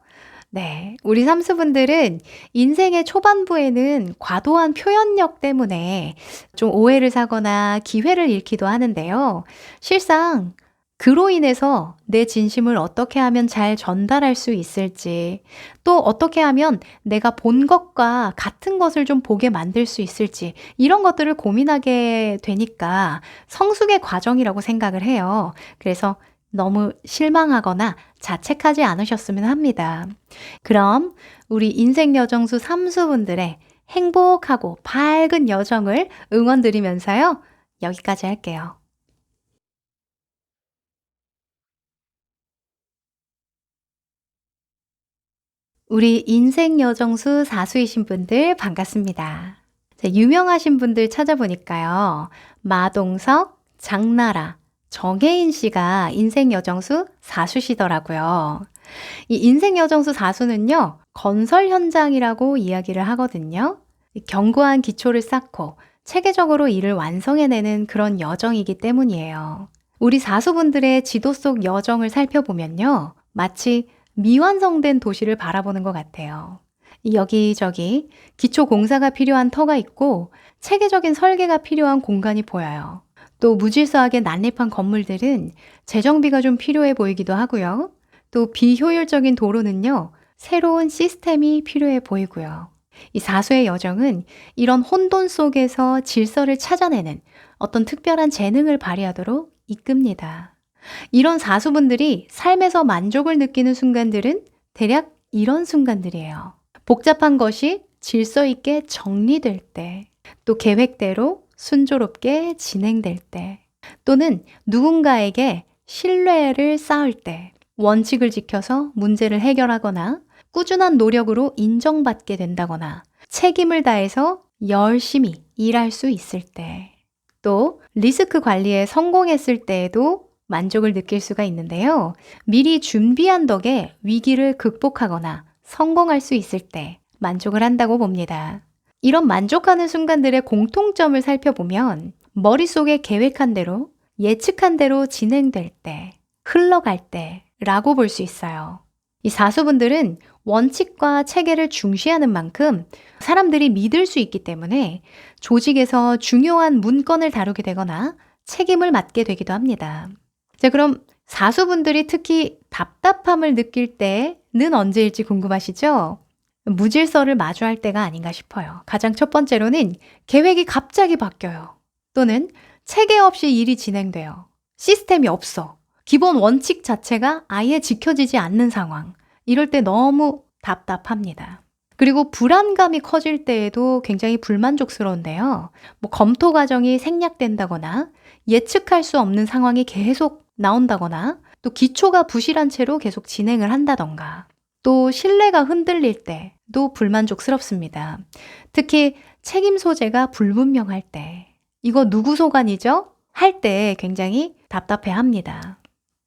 네, 우리 삼수분들은 인생의 초반부에는 과도한 표현력 때문에 좀 오해를 사거나 기회를 잃기도 하는데요. 실상 그로 인해서 내 진심을 어떻게 하면 잘 전달할 수 있을지, 또 어떻게 하면 내가 본 것과 같은 것을 좀 보게 만들 수 있을지, 이런 것들을 고민하게 되니까 성숙의 과정이라고 생각을 해요. 그래서 너무 실망하거나 자책하지 않으셨으면 합니다. 그럼 우리 인생여정수 삼수분들의 행복하고 밝은 여정을 응원드리면서요. 여기까지 할게요. 우리 인생 여정수 사수이신 분들 반갑습니다. 자, 유명하신 분들 찾아보니까요. 마동석, 장나라, 정혜인 씨가 인생 여정수 사수시더라고요. 이 인생 여정수 사수는요. 건설 현장이라고 이야기를 하거든요. 견고한 기초를 쌓고 체계적으로 일을 완성해내는 그런 여정이기 때문이에요. 우리 사수분들의 지도 속 여정을 살펴보면요. 마치 미완성된 도시를 바라보는 것 같아요. 여기저기 기초 공사가 필요한 터가 있고 체계적인 설계가 필요한 공간이 보여요. 또 무질서하게 난립한 건물들은 재정비가 좀 필요해 보이기도 하고요. 또 비효율적인 도로는요. 새로운 시스템이 필요해 보이고요. 이 사수의 여정은 이런 혼돈 속에서 질서를 찾아내는 어떤 특별한 재능을 발휘하도록 이끕니다. 이런 사수분들이 삶에서 만족을 느끼는 순간들은 대략 이런 순간들이에요. 복잡한 것이 질서 있게 정리될 때, 또 계획대로 순조롭게 진행될 때, 또는 누군가에게 신뢰를 쌓을 때, 원칙을 지켜서 문제를 해결하거나 꾸준한 노력으로 인정받게 된다거나 책임을 다해서 열심히 일할 수 있을 때, 또 리스크 관리에 성공했을 때에도 만족을 느낄 수가 있는데요. 미리 준비한 덕에 위기를 극복하거나 성공할 수 있을 때 만족을 한다고 봅니다. 이런 만족하는 순간들의 공통점을 살펴보면 머릿속에 계획한 대로, 예측한 대로 진행될 때, 흘러갈 때라고 볼 수 있어요. 이 사수분들은 원칙과 체계를 중시하는 만큼 사람들이 믿을 수 있기 때문에 조직에서 중요한 문건을 다루게 되거나 책임을 맡게 되기도 합니다. 자, 그럼 사수분들이 특히 답답함을 느낄 때는 언제일지 궁금하시죠? 무질서를 마주할 때가 아닌가 싶어요. 가장 첫 번째로는 계획이 갑자기 바뀌어요. 또는 체계 없이 일이 진행돼요. 시스템이 없어. 기본 원칙 자체가 아예 지켜지지 않는 상황. 이럴 때 너무 답답합니다. 그리고 불안감이 커질 때에도 굉장히 불만족스러운데요. 검토 과정이 생략된다거나 예측할 수 없는 상황이 계속 나온다거나 또 기초가 부실한 채로 계속 진행을 한다던가 또 신뢰가 흔들릴 때도 불만족스럽습니다. 특히 책임 소재가 불분명할 때 이거 누구 소관이죠? 할 때 굉장히 답답해합니다.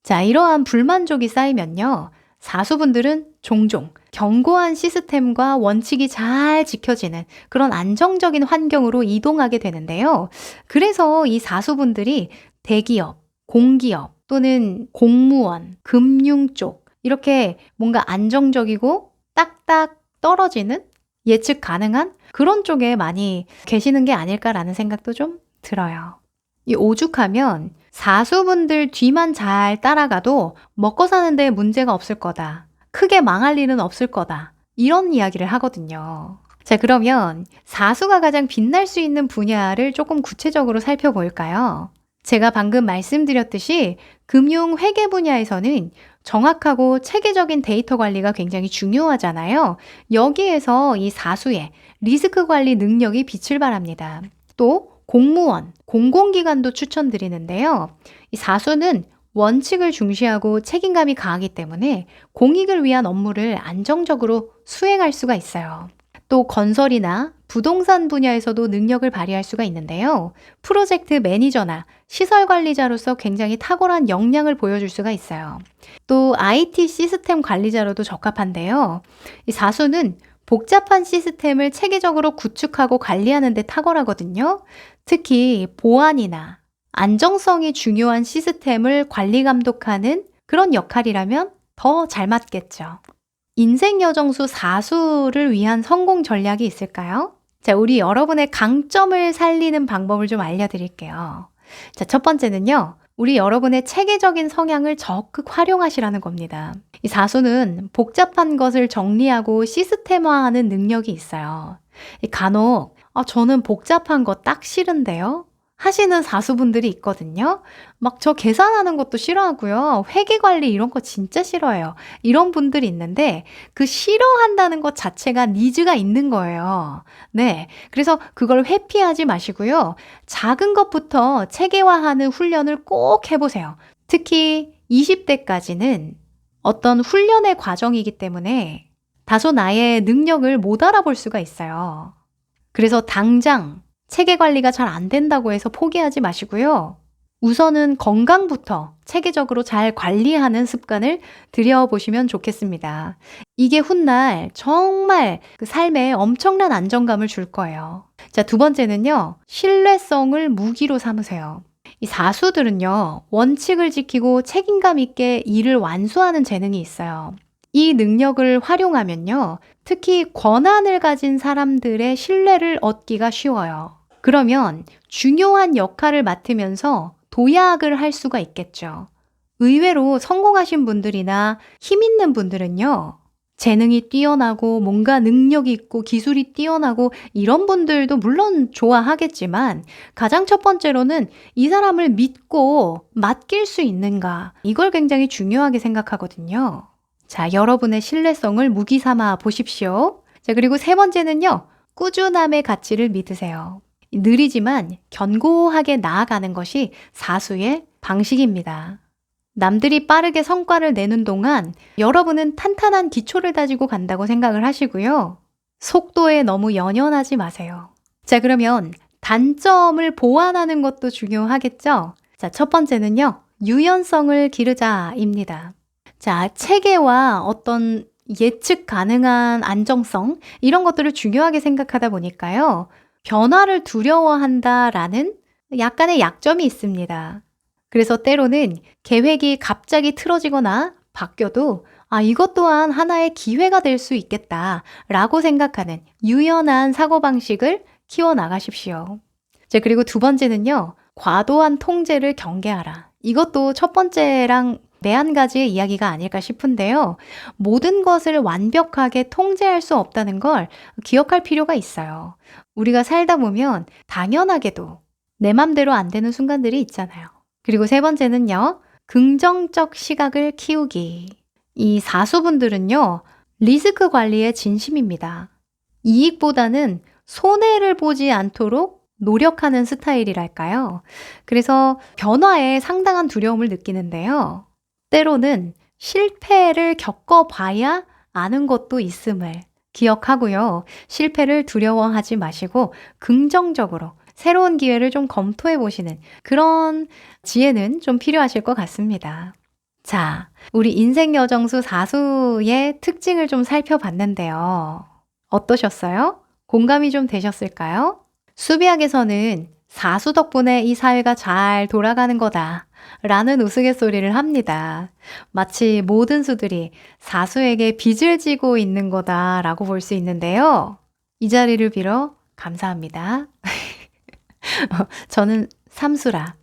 자, 이러한 불만족이 쌓이면요. 사수분들은 종종 견고한 시스템과 원칙이 잘 지켜지는 그런 안정적인 환경으로 이동하게 되는데요. 그래서 이 사수분들이 대기업, 공기업 또는 공무원, 금융 쪽 이렇게 뭔가 안정적이고 딱딱 떨어지는 예측 가능한 그런 쪽에 많이 계시는 게 아닐까라는 생각도 좀 들어요. 이 오죽하면 사수분들 뒤만 잘 따라가도 먹고 사는데 문제가 없을 거다. 크게 망할 일은 없을 거다. 이런 이야기를 하거든요. 자, 그러면 사수가 가장 빛날 수 있는 분야를 조금 구체적으로 살펴볼까요? 제가 방금 말씀드렸듯이 금융 회계 분야에서는 정확하고 체계적인 데이터 관리가 굉장히 중요하잖아요. 여기에서 이 사수의 리스크 관리 능력이 빛을 발합니다. 또 공무원, 공공기관도 추천드리는데요. 이 사수는 원칙을 중시하고 책임감이 강하기 때문에 공익을 위한 업무를 안정적으로 수행할 수가 있어요. 또 건설이나 부동산 분야에서도 능력을 발휘할 수가 있는데요. 프로젝트 매니저나 시설 관리자로서 굉장히 탁월한 역량을 보여줄 수가 있어요. 또 IT 시스템 관리자로도 적합한데요. 이 사수는 복잡한 시스템을 체계적으로 구축하고 관리하는 데 탁월하거든요. 특히 보안이나 안정성이 중요한 시스템을 관리 감독하는 그런 역할이라면 더 잘 맞겠죠. 인생 여정수 사수를 위한 성공 전략이 있을까요? 자, 우리 여러분의 강점을 살리는 방법을 좀 알려드릴게요. 자, 첫 번째는요. 우리 여러분의 체계적인 성향을 적극 활용하시라는 겁니다. 이 사수는 복잡한 것을 정리하고 시스템화하는 능력이 있어요. 간혹 저는 복잡한 거 딱 싫은데요? 하시는 사수분들이 있거든요. 막 저 계산하는 것도 싫어하고요. 회계 관리 이런 거 진짜 싫어해요. 이런 분들이 있는데 그 싫어한다는 것 자체가 니즈가 있는 거예요. 네. 그래서 그걸 회피하지 마시고요. 작은 것부터 체계화하는 훈련을 꼭 해보세요. 특히 20대까지는 어떤 훈련의 과정이기 때문에 다소 나의 능력을 못 알아볼 수가 있어요. 그래서 당장 체계 관리가 잘 안 된다고 해서 포기하지 마시고요. 우선은 건강부터 체계적으로 잘 관리하는 습관을 들여보시면 좋겠습니다. 이게 훗날 정말 그 삶에 엄청난 안정감을 줄 거예요. 자, 두 번째는요. 신뢰성을 무기로 삼으세요. 이 사수들은요. 원칙을 지키고 책임감 있게 일을 완수하는 재능이 있어요. 이 능력을 활용하면요. 특히 권한을 가진 사람들의 신뢰를 얻기가 쉬워요. 그러면 중요한 역할을 맡으면서 도약을 할 수가 있겠죠. 의외로 성공하신 분들이나 힘 있는 분들은요. 재능이 뛰어나고 뭔가 능력이 있고 기술이 뛰어나고 이런 분들도 물론 좋아하겠지만 가장 첫 번째로는 이 사람을 믿고 맡길 수 있는가 이걸 굉장히 중요하게 생각하거든요. 자, 여러분의 신뢰성을 무기 삼아 보십시오. 자, 그리고 세 번째는요. 꾸준함의 가치를 믿으세요. 느리지만 견고하게 나아가는 것이 사수의 방식입니다. 남들이 빠르게 성과를 내는 동안 여러분은 탄탄한 기초를 다지고 간다고 생각을 하시고요. 속도에 너무 연연하지 마세요. 자, 그러면 단점을 보완하는 것도 중요하겠죠? 자, 첫 번째는요. 유연성을 기르자입니다. 자, 체계와 어떤 예측 가능한 안정성 이런 것들을 중요하게 생각하다 보니까요. 변화를 두려워한다라는 약간의 약점이 있습니다. 그래서 때로는 계획이 갑자기 틀어지거나 바뀌어도 이것 또한 하나의 기회가 될 수 있겠다라고 생각하는 유연한 사고방식을 키워나가십시오. 자, 그리고 두 번째는요. 과도한 통제를 경계하라. 이것도 첫 번째랑 한 가지의 이야기가 아닐까 싶은데요. 모든 것을 완벽하게 통제할 수 없다는 걸 기억할 필요가 있어요. 우리가 살다 보면 당연하게도 내 맘대로 안 되는 순간들이 있잖아요. 그리고 세 번째는요. 긍정적 시각을 키우기. 이 사수분들은요. 리스크 관리에 진심입니다. 이익보다는 손해를 보지 않도록 노력하는 스타일이랄까요. 그래서 변화에 상당한 두려움을 느끼는데요. 때로는 실패를 겪어봐야 아는 것도 있음을 기억하고요. 실패를 두려워하지 마시고 긍정적으로 새로운 기회를 좀 검토해 보시는 그런 지혜는 좀 필요하실 것 같습니다. 자, 우리 인생여정수 사수의 특징을 좀 살펴봤는데요. 어떠셨어요? 공감이 좀 되셨을까요? 수비학에서는 사수 덕분에 이 사회가 잘 돌아가는 거다 라는 우스갯소리를 합니다. 마치 모든 수들이 사수에게 빚을 지고 있는 거다라고 볼 수 있는데요. 이 자리를 빌어 감사합니다. 저는 삼수라.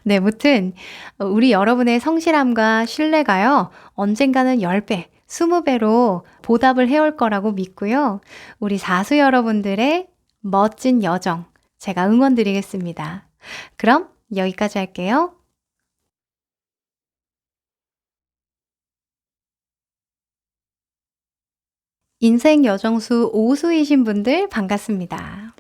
네, 무튼 우리 여러분의 성실함과 신뢰가요. 언젠가는 10배, 20배로 보답을 해올 거라고 믿고요. 우리 사수 여러분들의 멋진 여정 제가 응원 드리겠습니다. 그럼 여기까지 할게요. 인생 여정수 오수이신 분들 반갑습니다.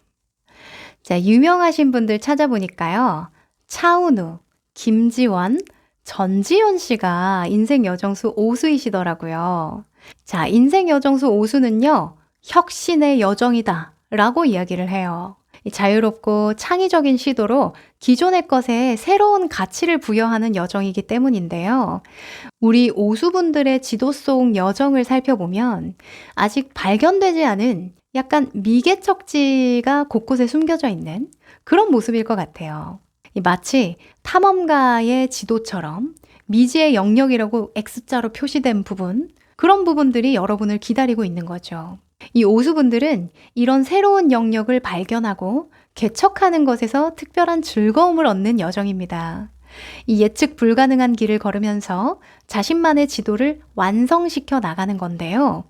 자, 유명하신 분들 찾아보니까요. 차은우, 김지원, 전지현 씨가 인생 여정수 오수이시더라고요. 자, 인생 여정수 오수는요. 혁신의 여정이다 라고 이야기를 해요. 자유롭고 창의적인 시도로 기존의 것에 새로운 가치를 부여하는 여정이기 때문인데요. 우리 오수분들의 지도 속 여정을 살펴보면 아직 발견되지 않은 약간 미개척지가 곳곳에 숨겨져 있는 그런 모습일 것 같아요. 마치 탐험가의 지도처럼 미지의 영역이라고 X자로 표시된 부분, 그런 부분들이 여러분을 기다리고 있는 거죠. 이 오수분들은 이런 새로운 영역을 발견하고 개척하는 것에서 특별한 즐거움을 얻는 여정입니다. 이 예측 불가능한 길을 걸으면서 자신만의 지도를 완성시켜 나가는 건데요.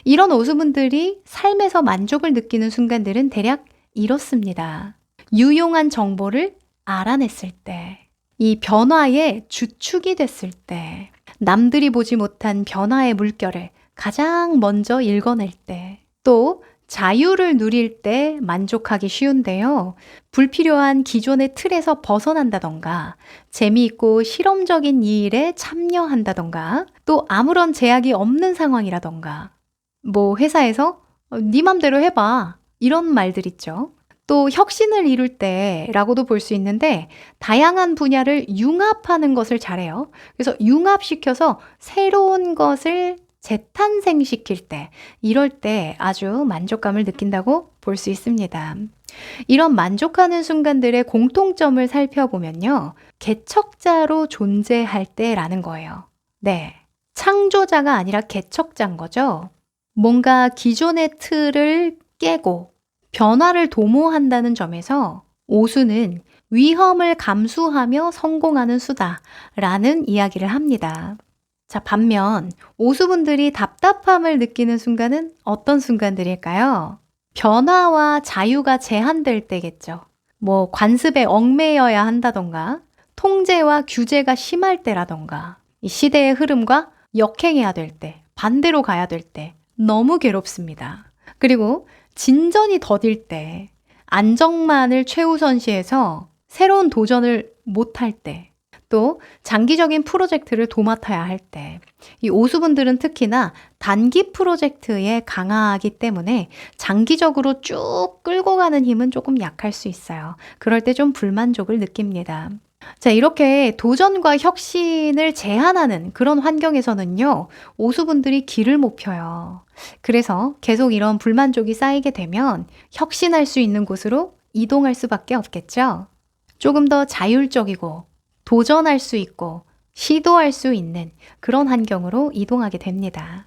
이런 오수분들이 삶에서 만족을 느끼는 순간들은 대략 이렇습니다. 유용한 정보를 알아냈을 때, 이 변화의 주축이 됐을 때, 남들이 보지 못한 변화의 물결을 가장 먼저 읽어낼 때, 또 자유를 누릴 때 만족하기 쉬운데요. 불필요한 기존의 틀에서 벗어난다던가, 재미있고 실험적인 일에 참여한다던가, 또 아무런 제약이 없는 상황이라던가, 뭐 회사에서 네 맘대로 해봐. 이런 말들 있죠. 또 혁신을 이룰 때라고도 볼 수 있는데 다양한 분야를 융합하는 것을 잘해요. 그래서 융합시켜서 새로운 것을 재탄생시킬 때, 이럴 때 아주 만족감을 느낀다고 볼 수 있습니다. 이런 만족하는 순간들의 공통점을 살펴보면요. 개척자로 존재할 때라는 거예요. 네. 창조자가 아니라 개척자인 거죠. 뭔가 기존의 틀을 깨고 변화를 도모한다는 점에서 오수는 위험을 감수하며 성공하는 수다라는 이야기를 합니다. 자, 반면 오수분들이 답답함을 느끼는 순간은 어떤 순간들일까요? 변화와 자유가 제한될 때겠죠. 뭐 관습에 얽매여야 한다던가 통제와 규제가 심할 때라던가 이 시대의 흐름과 역행해야 될 때, 반대로 가야 될 때 너무 괴롭습니다. 그리고 진전이 더딜 때, 안정만을 최우선시해서 새로운 도전을 못할 때, 또 장기적인 프로젝트를 도맡아야 할 때, 이 오수분들은 특히나 단기 프로젝트에 강하기 때문에 장기적으로 쭉 끌고 가는 힘은 조금 약할 수 있어요. 그럴 때 좀 불만족을 느낍니다. 자, 이렇게 도전과 혁신을 제한하는 그런 환경에서는요, 오수분들이 길을 못 펴요. 그래서 계속 이런 불만족이 쌓이게 되면 혁신할 수 있는 곳으로 이동할 수밖에 없겠죠. 조금 더 자율적이고 도전할 수 있고 시도할 수 있는 그런 환경으로 이동하게 됩니다.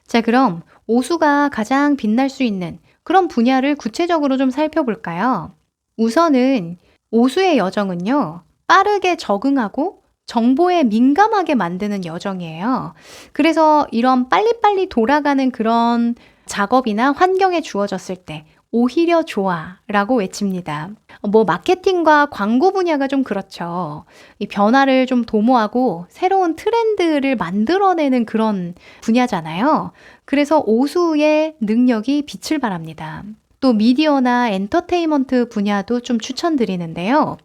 자, 그럼 오수가 가장 빛날 수 있는 그런 분야를 구체적으로 좀 살펴볼까요? 우선은 오수의 여정은요, 빠르게 적응하고 정보에 민감하게 만드는 여정이에요. 그래서 이런 빨리빨리 돌아가는 그런 작업이나 환경에 주어졌을 때 오히려 좋아라고 외칩니다. 뭐 마케팅과 광고 분야가 좀 그렇죠. 이 변화를 좀 도모하고 새로운 트렌드를 만들어내는 그런 분야잖아요. 그래서 오수의 능력이 빛을 발합니다. 또 미디어나 엔터테인먼트 분야도 좀 추천드리는데요.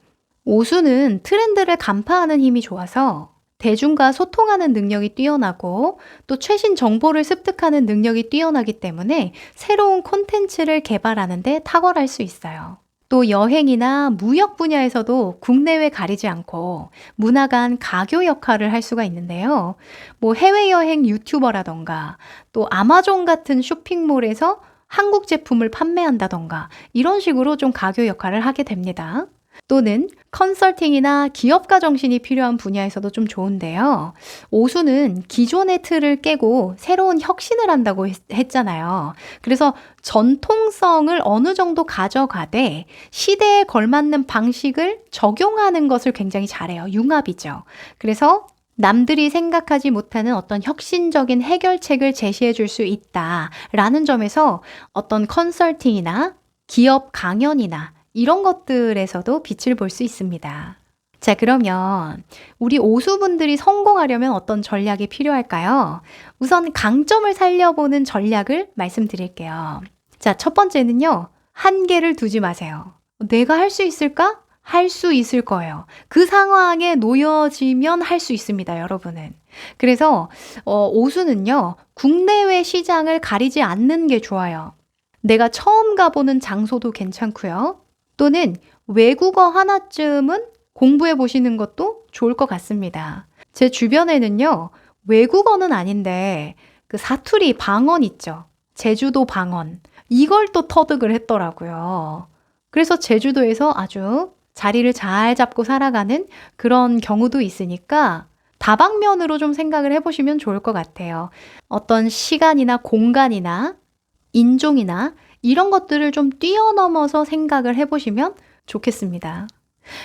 오수는 트렌드를 간파하는 힘이 좋아서 대중과 소통하는 능력이 뛰어나고 또 최신 정보를 습득하는 능력이 뛰어나기 때문에 새로운 콘텐츠를 개발하는 데 탁월할 수 있어요. 또 여행이나 무역 분야에서도 국내외 가리지 않고 문화 간 가교 역할을 할 수가 있는데요. 뭐 해외여행 유튜버라던가 또 아마존 같은 쇼핑몰에서 한국 제품을 판매한다던가 이런 식으로 좀 가교 역할을 하게 됩니다. 또는 컨설팅이나 기업가 정신이 필요한 분야에서도 좀 좋은데요. 오수는 기존의 틀을 깨고 새로운 혁신을 한다고 했잖아요. 그래서 전통성을 어느 정도 가져가되 시대에 걸맞는 방식을 적용하는 것을 굉장히 잘해요. 융합이죠. 그래서 남들이 생각하지 못하는 어떤 혁신적인 해결책을 제시해 줄 수 있다라는 점에서 어떤 컨설팅이나 기업 강연이나 이런 것들에서도 빛을 볼 수 있습니다. 자, 그러면 우리 오수분들이 성공하려면 어떤 전략이 필요할까요? 우선 강점을 살려보는 전략을 말씀드릴게요. 자, 첫 번째는요. 한계를 두지 마세요. 내가 할 수 있을까? 할 수 있을 거예요. 그 상황에 놓여지면 할 수 있습니다, 여러분은. 그래서 오수는요. 국내외 시장을 가리지 않는 게 좋아요. 내가 처음 가보는 장소도 괜찮고요. 또는 외국어 하나쯤은 공부해 보시는 것도 좋을 것 같습니다. 제 주변에는요, 외국어는 아닌데 그 사투리 방언 있죠. 제주도 방언. 이걸 또 터득을 했더라고요. 그래서 제주도에서 아주 자리를 잘 잡고 살아가는 그런 경우도 있으니까 다방면으로 좀 생각을 해보시면 좋을 것 같아요. 어떤 시간이나 공간이나 인종이나 이런 것들을 좀 뛰어넘어서 생각을 해보시면 좋겠습니다.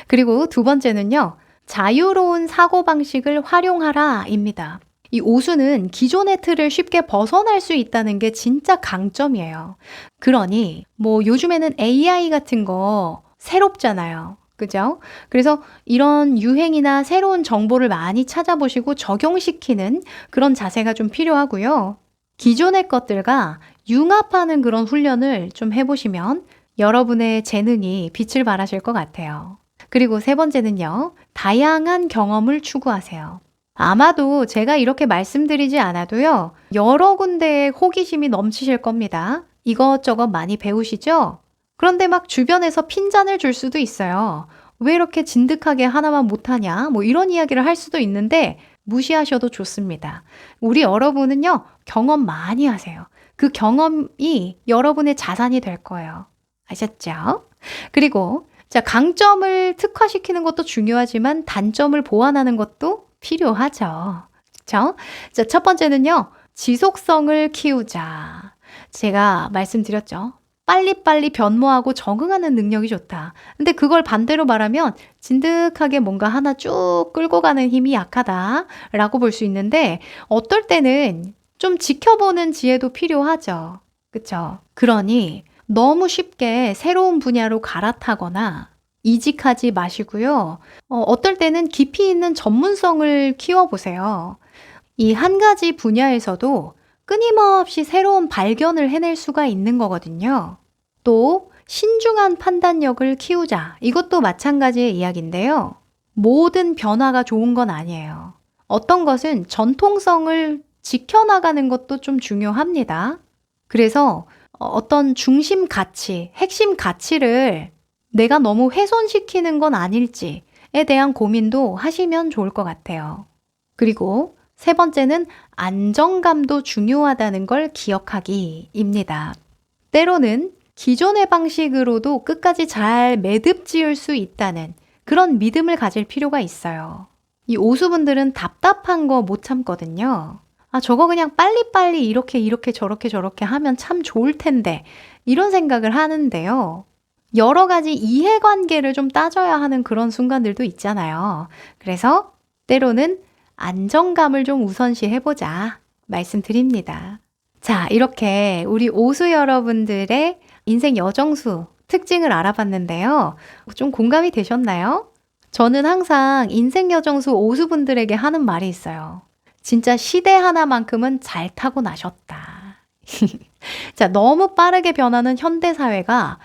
그리고 두 번째는요. 자유로운 사고방식을 활용하라 입니다. 이 오수는 기존의 틀을 쉽게 벗어날 수 있다는 게 진짜 강점이에요. 그러니 뭐 요즘에는 AI 같은 거 새롭잖아요. 그죠? 그래서 이런 유행이나 새로운 정보를 많이 찾아보시고 적용시키는 그런 자세가 좀 필요하고요. 기존의 것들과 융합하는 그런 훈련을 좀 해보시면 여러분의 재능이 빛을 발하실 것 같아요. 그리고 세 번째는요. 다양한 경험을 추구하세요. 아마도 제가 이렇게 말씀드리지 않아도요, 여러 군데에 호기심이 넘치실 겁니다. 이것저것 많이 배우시죠? 그런데 막 주변에서 핀잔을 줄 수도 있어요. 왜 이렇게 진득하게 하나만 못하냐? 뭐 이런 이야기를 할 수도 있는데 무시하셔도 좋습니다. 우리 여러분은요, 경험 많이 하세요. 그 경험이 여러분의 자산이 될 거예요. 아셨죠? 그리고 자, 강점을 특화시키는 것도 중요하지만 단점을 보완하는 것도 필요하죠. 그쵸? 자, 첫 번째는요, 지속성을 키우자. 제가 말씀드렸죠. 빨리빨리 변모하고 적응하는 능력이 좋다. 근데 그걸 반대로 말하면 진득하게 뭔가 하나 쭉 끌고 가는 힘이 약하다라고 볼 수 있는데 어떨 때는 좀 지켜보는 지혜도 필요하죠. 그쵸? 그러니 너무 쉽게 새로운 분야로 갈아타거나 이직하지 마시고요. 어떨 때는 깊이 있는 전문성을 키워보세요. 이 한 가지 분야에서도 끊임없이 새로운 발견을 해낼 수가 있는 거거든요. 또 신중한 판단력을 키우자. 이것도 마찬가지의 이야기인데요. 모든 변화가 좋은 건 아니에요. 어떤 것은 전통성을 지켜나가는 것도 좀 중요합니다. 그래서 어떤 중심 가치, 핵심 가치를 내가 너무 훼손시키는 건 아닐지에 대한 고민도 하시면 좋을 것 같아요. 그리고 세 번째는 안정감도 중요하다는 걸 기억하기입니다. 때로는 기존의 방식으로도 끝까지 잘 매듭 지을 수 있다는 그런 믿음을 가질 필요가 있어요. 이 오수분들은 답답한 거 못 참거든요. 아, 저거 그냥 빨리빨리 이렇게 저렇게 하면 참 좋을 텐데 이런 생각을 하는데요. 여러 가지 이해관계를 좀 따져야 하는 그런 순간들도 있잖아요. 그래서 때로는 안정감을 좀 우선시 해보자 말씀드립니다. 자, 이렇게 우리 오수 여러분들의 인생 여정수 특징을 알아봤는데요. 좀 공감이 되셨나요? 저는 항상 인생 여정수 오수분들에게 하는 말이 있어요. 진짜 시대 하나만큼은 잘 타고 나셨다. 자, 너무 빠르게 변하는 현대 사회가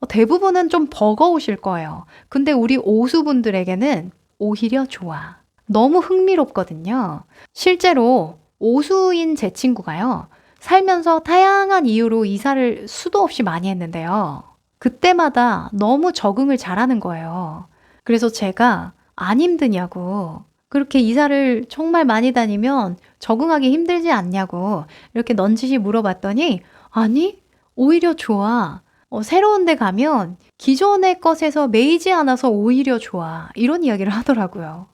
대부분은 좀 버거우실 거예요. 근데 우리 오수분들에게는 오히려 좋아. 너무 흥미롭거든요. 실제로 오수인 제 친구가요. 살면서 다양한 이유로 이사를 수도 없이 많이 했는데요. 그때마다 너무 적응을 잘하는 거예요. 그래서 제가 안 힘드냐고, 그렇게 이사를 정말 많이 다니면 적응하기 힘들지 않냐고 이렇게 넌지시 물어봤더니 아니, 오히려 좋아. 새로운 데 가면 기존의 것에서 매이지 않아서 오히려 좋아. 이런 이야기를 하더라고요.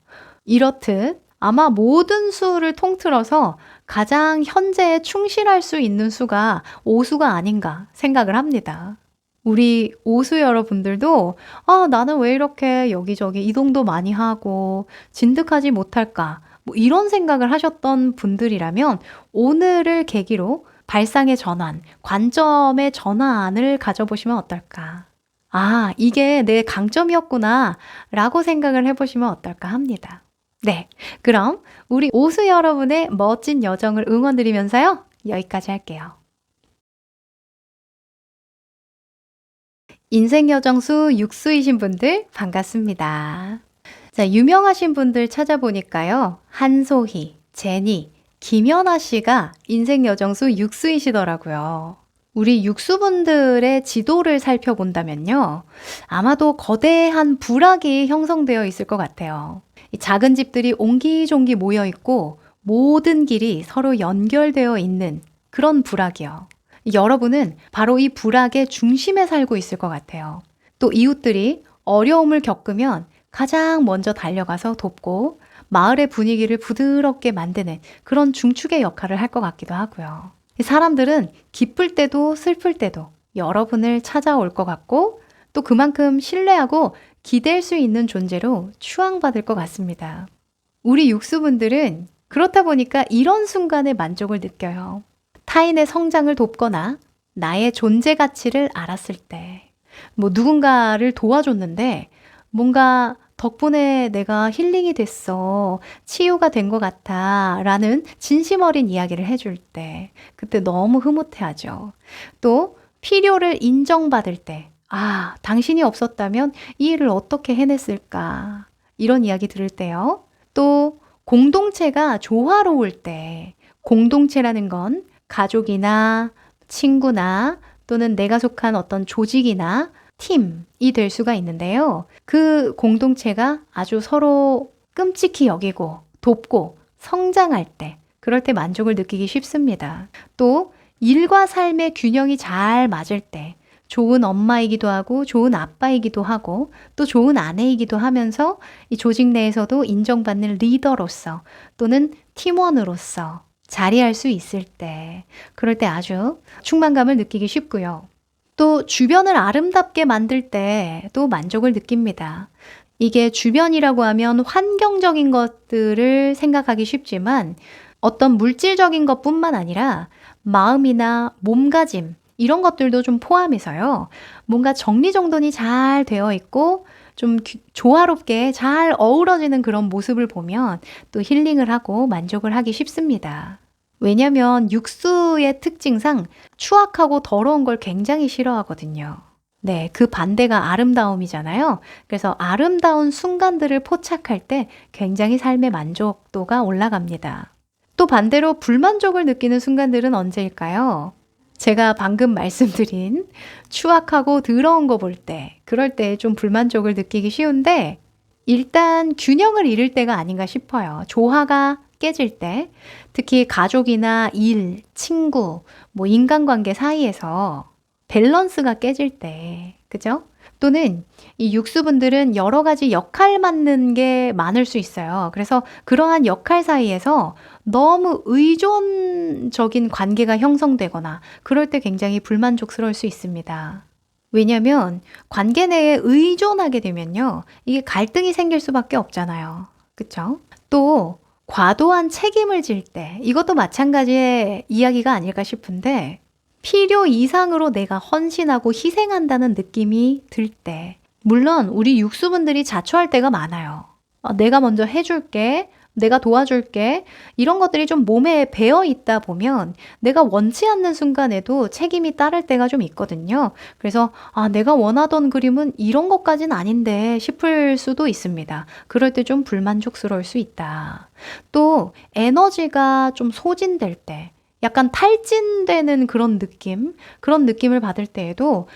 이렇듯 아마 모든 수를 통틀어서 가장 현재에 충실할 수 있는 수가 오수가 아닌가 생각을 합니다. 우리 오수 여러분들도 아, 나는 왜 이렇게 여기저기 이동도 많이 하고 진득하지 못할까? 뭐 이런 생각을 하셨던 분들이라면 오늘을 계기로 발상의 전환, 관점의 전환을 가져보시면 어떨까? 아, 이게 내 강점이었구나 라고 생각을 해보시면 어떨까 합니다. 네, 그럼 우리 오수 여러분의 멋진 여정을 응원드리면서요. 여기까지 할게요. 인생 여정수 6수이신 분들 반갑습니다. 자, 유명하신 분들 찾아보니까요. 한소희, 제니, 김연아 씨가 인생 여정수 6수이시더라고요. 우리 육수분들의 지도를 살펴본다면요. 아마도 거대한 부락이 형성되어 있을 것 같아요. 이 작은 집들이 옹기종기 모여 있고 모든 길이 서로 연결되어 있는 그런 부락이요. 여러분은 바로 이 부락의 중심에 살고 있을 것 같아요. 또 이웃들이 어려움을 겪으면 가장 먼저 달려가서 돕고 마을의 분위기를 부드럽게 만드는 그런 중축의 역할을 할 것 같기도 하고요. 사람들은 기쁠 때도 슬플 때도 여러분을 찾아올 것 같고 또 그만큼 신뢰하고 기댈 수 있는 존재로 추앙받을 것 같습니다. 우리 육수분들은 그렇다 보니까 이런 순간에 만족을 느껴요. 타인의 성장을 돕거나 나의 존재 가치를 알았을 때, 뭐 누군가를 도와줬는데 뭔가 덕분에 내가 힐링이 됐어, 치유가 된 것 같아 라는 진심 어린 이야기를 해줄 때 그때 너무 흐뭇해하죠. 또 필요를 인정받을 때 아, 당신이 없었다면 이 일을 어떻게 해냈을까 이런 이야기 들을 때요. 또 공동체가 조화로울 때, 공동체라는 건 가족이나 친구나 또는 내가 속한 어떤 조직이나 팀이 될 수가 있는데요. 그 공동체가 아주 서로 끔찍히 여기고 돕고 성장할 때, 그럴 때 만족을 느끼기 쉽습니다. 또 일과 삶의 균형이 잘 맞을 때, 좋은 엄마이기도 하고 좋은 아빠이기도 하고 또 좋은 아내이기도 하면서 이 조직 내에서도 인정받는 리더로서 또는 팀원으로서 자리할 수 있을 때, 그럴 때 아주 충만감을 느끼기 쉽고요. 또 주변을 아름답게 만들 때 또 만족을 느낍니다. 이게 주변이라고 하면 환경적인 것들을 생각하기 쉽지만 어떤 물질적인 것뿐만 아니라 마음이나 몸가짐 이런 것들도 좀 포함해서요. 뭔가 정리정돈이 잘 되어 있고 좀 조화롭게 잘 어우러지는 그런 모습을 보면 또 힐링을 하고 만족을 하기 쉽습니다. 왜냐면 육수의 특징상 추악하고 더러운 걸 굉장히 싫어하거든요. 네, 그 반대가 아름다움이잖아요. 그래서 아름다운 순간들을 포착할 때 굉장히 삶의 만족도가 올라갑니다. 또 반대로 불만족을 느끼는 순간들은 언제일까요? 제가 방금 말씀드린 추악하고 더러운 거 볼 때, 그럴 때 좀 불만족을 느끼기 쉬운데 일단 균형을 잃을 때가 아닌가 싶어요. 조화가 깨질 때, 특히 가족이나 일, 친구, 뭐 인간관계 사이에서 밸런스가 깨질 때, 그죠? 또는 이 육수분들은 여러 가지 역할 맡는 게 많을 수 있어요. 그래서 그러한 역할 사이에서 너무 의존적인 관계가 형성되거나 그럴 때 굉장히 불만족스러울 수 있습니다. 왜냐면 관계 내에 의존하게 되면요. 이게 갈등이 생길 수밖에 없잖아요. 그쵸? 또 과도한 책임을 질 때, 이것도 마찬가지의 이야기가 아닐까 싶은데 필요 이상으로 내가 헌신하고 희생한다는 느낌이 들 때, 물론 우리 육수분들이 자초할 때가 많아요. 내가 먼저 해줄게, 내가 도와줄게, 이런 것들이 좀 몸에 배어 있다 보면 내가 원치 않는 순간에도 책임이 따를 때가 좀 있거든요. 그래서 내가 원하던 그림은 이런 것까진 아닌데 싶을 수도 있습니다. 그럴 때 좀 불만족스러울 수 있다. 또 에너지가 좀 소진될 때, 약간 탈진되는 그런 느낌을 받을 때에도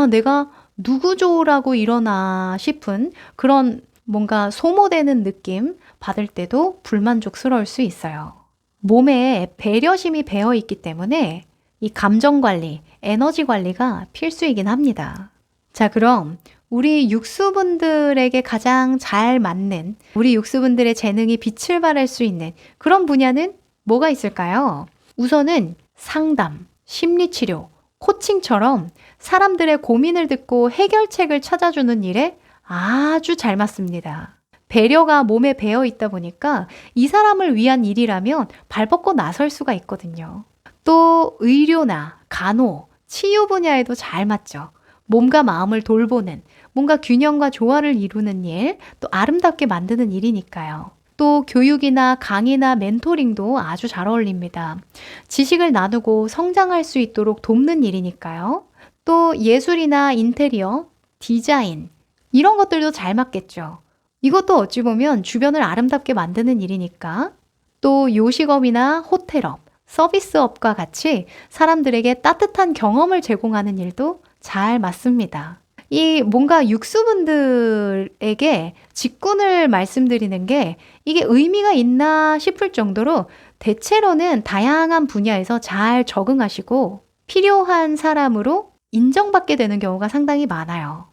내가 누구 좋으라고 이러나 싶은 그런 뭔가 소모되는 느낌 받을 때도 불만족스러울 수 있어요. 몸에 배려심이 배어 있기 때문에 이 감정 관리, 에너지 관리가 필수이긴 합니다. 자, 그럼 우리 육수분들에게 가장 잘 맞는, 우리 육수분들의 재능이 빛을 발할 수 있는 그런 분야는 뭐가 있을까요? 우선은 상담, 심리치료, 코칭처럼 사람들의 고민을 듣고 해결책을 찾아주는 일에 아주 잘 맞습니다. 배려가 몸에 배어 있다 보니까 이 사람을 위한 일이라면 발벗고 나설 수가 있거든요. 또 의료나 간호, 치유 분야에도 잘 맞죠. 몸과 마음을 돌보는, 뭔가 균형과 조화를 이루는 일, 또 아름답게 만드는 일이니까요. 또 교육이나 강의나 멘토링도 아주 잘 어울립니다. 지식을 나누고 성장할 수 있도록 돕는 일이니까요. 또 예술이나 인테리어, 디자인, 이런 것들도 잘 맞겠죠. 이것도 어찌 보면 주변을 아름답게 만드는 일이니까. 또 요식업이나 호텔업, 서비스업과 같이 사람들에게 따뜻한 경험을 제공하는 일도 잘 맞습니다. 이 뭔가 육수분들에게 직군을 말씀드리는 게 이게 의미가 있나 싶을 정도로 대체로는 다양한 분야에서 잘 적응하시고 필요한 사람으로 인정받게 되는 경우가 상당히 많아요.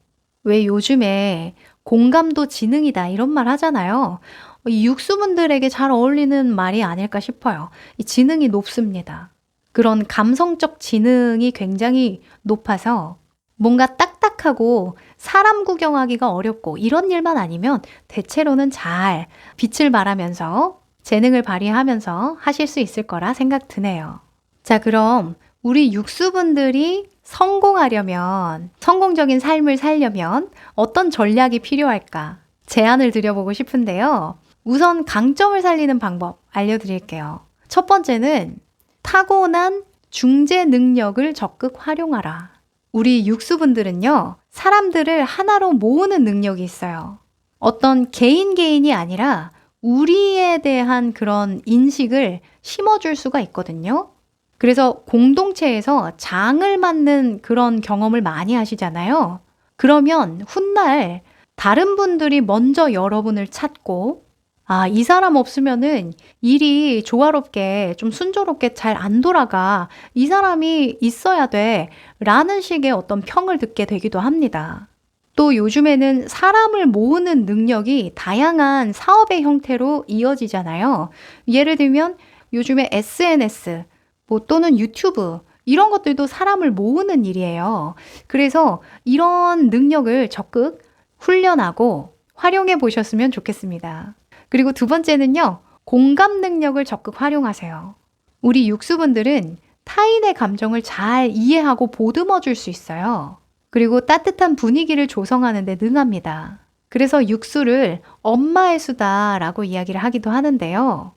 왜 요즘에 공감도 지능이다 이런 말 하잖아요. 이 육수분들에게 잘 어울리는 말이 아닐까 싶어요. 이 지능이 높습니다. 그런 감성적 지능이 굉장히 높아서 뭔가 딱딱하고 사람 구경하기가 어렵고 이런 일만 아니면 대체로는 잘 빛을 발하면서 재능을 발휘하면서 하실 수 있을 거라 생각 드네요. 자, 그럼 우리 육수분들이 성공하려면, 성공적인 삶을 살려면 어떤 전략이 필요할까? 제안을 드려보고 싶은데요. 우선 강점을 살리는 방법 알려드릴게요. 첫 번째는 타고난 중재 능력을 적극 활용하라. 우리 육수분들은요, 사람들을 하나로 모으는 능력이 있어요. 어떤 개인이 아니라 우리에 대한 그런 인식을 심어줄 수가 있거든요. 그래서 공동체에서 장을 맞는 그런 경험을 많이 하시잖아요. 그러면 훗날 다른 분들이 먼저 여러분을 찾고, 아, 이 사람 없으면은 일이 조화롭게 좀 순조롭게 잘 안 돌아가. 이 사람이 있어야 돼. 라는 식의 어떤 평을 듣게 되기도 합니다. 또 요즘에는 사람을 모으는 능력이 다양한 사업의 형태로 이어지잖아요. 예를 들면 요즘에 SNS, 뭐 또는 유튜브, 이런 것들도 사람을 모으는 일이에요. 그래서 이런 능력을 적극 훈련하고 활용해 보셨으면 좋겠습니다. 그리고 두 번째는요, 공감 능력을 적극 활용하세요. 우리 육수분들은 타인의 감정을 잘 이해하고 보듬어 줄 수 있어요. 그리고 따뜻한 분위기를 조성하는 데 능합니다. 그래서 육수를 엄마의 수다라고 이야기를 하기도 하는데요.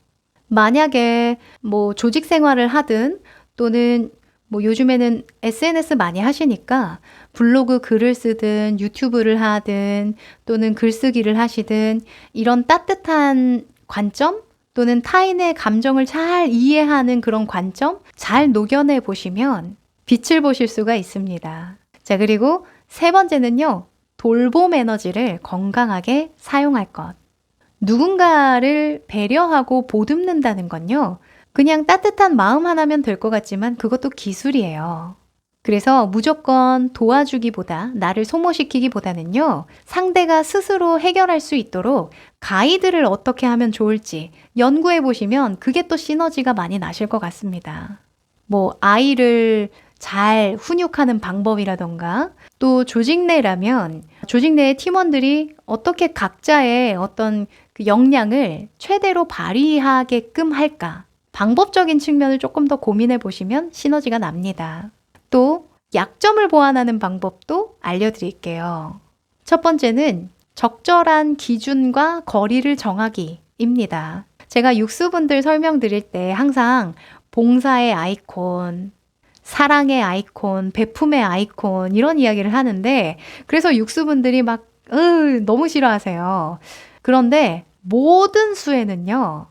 만약에 뭐 조직 생활을 하든 또는 뭐 요즘에는 SNS 많이 하시니까 블로그 글을 쓰든 유튜브를 하든 또는 글쓰기를 하시든 이런 따뜻한 관점 또는 타인의 감정을 잘 이해하는 그런 관점 잘 녹여내 보시면 빛을 보실 수가 있습니다. 자, 그리고 세 번째는요, 돌봄 에너지를 건강하게 사용할 것. 누군가를 배려하고 보듬는다는 건요, 그냥 따뜻한 마음 하나면 될 것 같지만 그것도 기술이에요. 그래서 무조건 도와주기보다 나를 소모시키기보다는요, 상대가 스스로 해결할 수 있도록 가이드를 어떻게 하면 좋을지 연구해 보시면 그게 또 시너지가 많이 나실 것 같습니다. 뭐 아이를 잘 훈육하는 방법이라던가 또 조직 내라면 조직 내의 팀원들이 어떻게 각자의 어떤 그 역량을 최대로 발휘하게끔 할까? 방법적인 측면을 조금 더 고민해 보시면 시너지가 납니다. 또 약점을 보완하는 방법도 알려드릴게요. 첫 번째는 적절한 기준과 거리를 정하기입니다. 제가 육수분들 설명드릴 때 항상 봉사의 아이콘, 사랑의 아이콘, 베품의 아이콘 이런 이야기를 하는데 그래서 육수분들이 막 너무 싫어하세요. 그런데 모든 수에는요.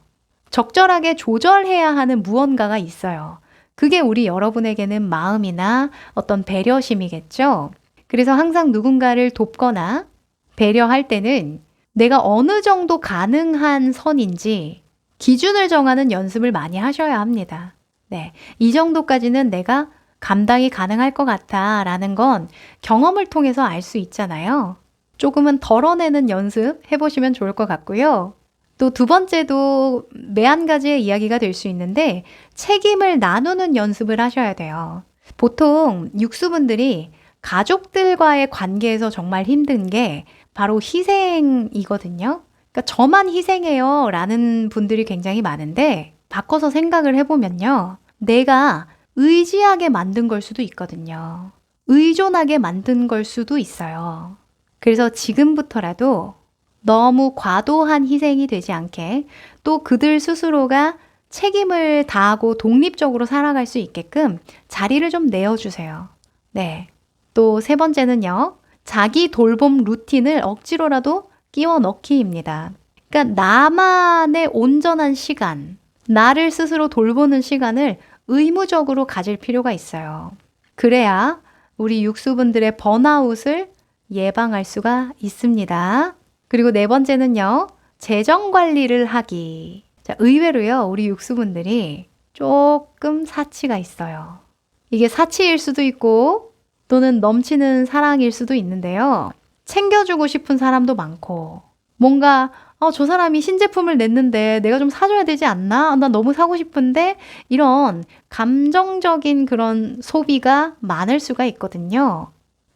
적절하게 조절해야 하는 무언가가 있어요. 그게 우리 여러분에게는 마음이나 어떤 배려심이겠죠. 그래서 항상 누군가를 돕거나 배려할 때는 내가 어느 정도 가능한 선인지 기준을 정하는 연습을 많이 하셔야 합니다. 네, 이 정도까지는 내가 감당이 가능할 것 같아 라는 건 경험을 통해서 알 수 있잖아요. 조금은 덜어내는 연습 해보시면 좋을 것 같고요. 또 두 번째도 매한 가지의 이야기가 될 수 있는데 책임을 나누는 연습을 하셔야 돼요. 보통 육수분들이 가족들과의 관계에서 정말 힘든 게 바로 희생이거든요. 그러니까 저만 희생해요 라는 분들이 굉장히 많은데 바꿔서 생각을 해보면요. 내가 의지하게 만든 걸 수도 있거든요. 의존하게 만든 걸 수도 있어요. 그래서 지금부터라도 너무 과도한 희생이 되지 않게 또 그들 스스로가 책임을 다하고 독립적으로 살아갈 수 있게끔 자리를 좀 내어주세요. 네. 또 세 번째는요. 자기 돌봄 루틴을 억지로라도 끼워 넣기입니다. 그러니까 나만의 온전한 시간, 나를 스스로 돌보는 시간을 의무적으로 가질 필요가 있어요. 그래야 우리 육수분들의 번아웃을 예방할 수가 있습니다. 그리고 네 번째는요, 재정 관리를 하기. 자, 의외로요, 우리 육수분들이 조금 사치가 있어요. 이게 사치일 수도 있고, 또는 넘치는 사랑일 수도 있는데요. 챙겨주고 싶은 사람도 많고, 뭔가, 저 사람이 신제품을 냈는데 내가 좀 사줘야 되지 않나? 나 너무 사고 싶은데, 이런 감정적인 그런 소비가 많을 수가 있거든요.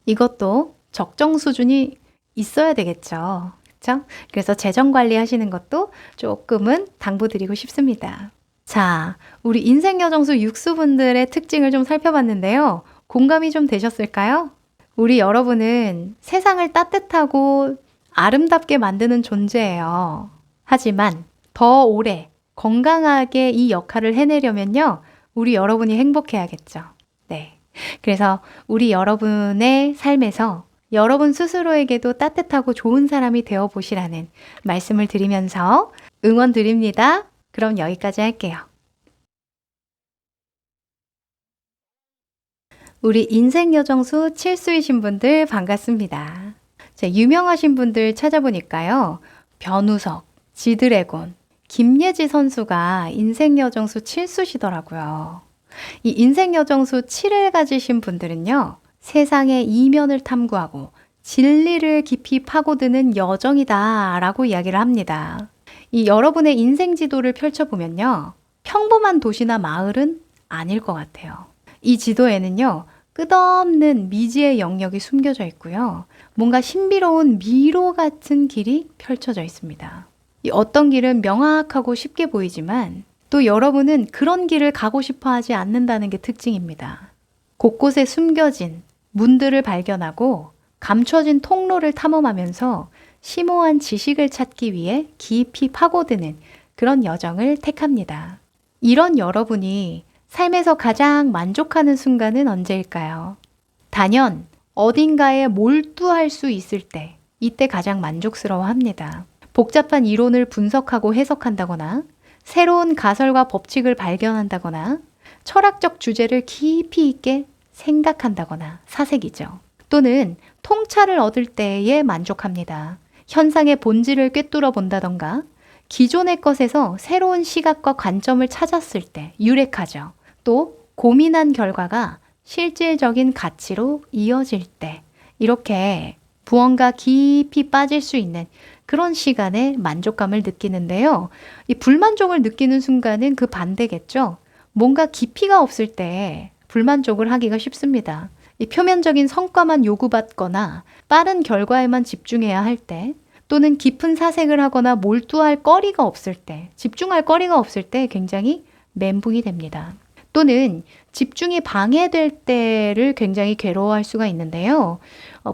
이것도 적정 수준이 있어야 되겠죠. 그렇죠? 그래서 재정 관리하시는 것도 조금은 당부드리고 싶습니다. 자, 우리 인생여정수 육수분들의 특징을 좀 살펴봤는데요. 공감이 좀 되셨을까요? 우리 여러분은 세상을 따뜻하고 아름답게 만드는 존재예요. 하지만 더 오래 건강하게 이 역할을 해내려면요. 우리 여러분이 행복해야겠죠. 네. 그래서 우리 여러분의 삶에서 여러분 스스로에게도 따뜻하고 좋은 사람이 되어 보시라는 말씀을 드리면서 응원 드립니다. 그럼 여기까지 할게요. 우리 인생 여정수 7수이신 분들 반갑습니다. 자, 유명하신 분들 찾아보니까요. 변우석, 지드래곤, 김예지 선수가 인생 여정수 7수시더라고요. 이 인생 여정수 7을 가지신 분들은요. 세상의 이면을 탐구하고 진리를 깊이 파고드는 여정이다 라고 이야기를 합니다. 이 여러분의 인생 지도를 펼쳐보면요. 평범한 도시나 마을은 아닐 것 같아요. 이 지도에는요. 끝없는 미지의 영역이 숨겨져 있고요. 뭔가 신비로운 미로 같은 길이 펼쳐져 있습니다. 이 어떤 길은 명확하고 쉽게 보이지만 또 여러분은 그런 길을 가고 싶어 하지 않는다는 게 특징입니다. 곳곳에 숨겨진 문들을 발견하고 감춰진 통로를 탐험하면서 심오한 지식을 찾기 위해 깊이 파고드는 그런 여정을 택합니다. 이런 여러분이 삶에서 가장 만족하는 순간은 언제일까요? 단연 어딘가에 몰두할 수 있을 때, 이때 가장 만족스러워 합니다. 복잡한 이론을 분석하고 해석한다거나, 새로운 가설과 법칙을 발견한다거나, 철학적 주제를 깊이 있게 생각한다거나 사색이죠. 또는 통찰을 얻을 때에 만족합니다. 현상의 본질을 꿰뚫어 본다던가, 기존의 것에서 새로운 시각과 관점을 찾았을 때 유레카죠. 또 고민한 결과가 실질적인 가치로 이어질 때 이렇게 무언가 깊이 빠질 수 있는 그런 시간에 만족감을 느끼는데요. 이 불만족을 느끼는 순간은 그 반대겠죠. 뭔가 깊이가 없을 때 불만족을 하기가 쉽습니다. 이 표면적인 성과만 요구받거나 빠른 결과에만 집중해야 할 때 또는 깊은 사색을 하거나 몰두할 거리가 없을 때, 집중할 거리가 없을 때 굉장히 멘붕이 됩니다. 또는 집중이 방해될 때를 굉장히 괴로워할 수가 있는데요.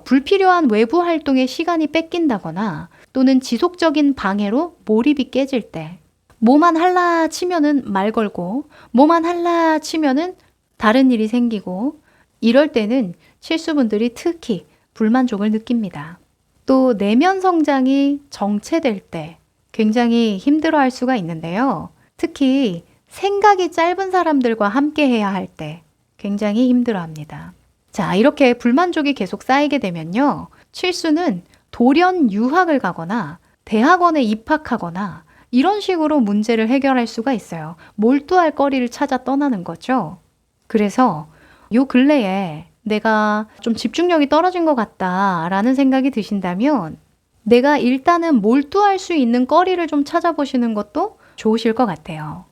불필요한 외부 활동에 시간이 뺏긴다거나 또는 지속적인 방해로 몰입이 깨질 때 뭐만 할라 치면은 말 걸고 뭐만 할라 치면은 다른 일이 생기고 이럴 때는 실수분들이 특히 불만족을 느낍니다. 또 내면 성장이 정체될 때 굉장히 힘들어할 수가 있는데요. 특히 생각이 짧은 사람들과 함께 해야 할 때 굉장히 힘들어합니다. 자, 이렇게 불만족이 계속 쌓이게 되면요. 칠수는 돌연 유학을 가거나 대학원에 입학하거나 이런 식으로 문제를 해결할 수가 있어요. 몰두할 거리를 찾아 떠나는 거죠. 그래서 요 근래에 내가 좀 집중력이 떨어진 것 같다라는 생각이 드신다면 내가 일단은 몰두할 수 있는 거리를 좀 찾아보시는 것도 좋으실 것 같아요.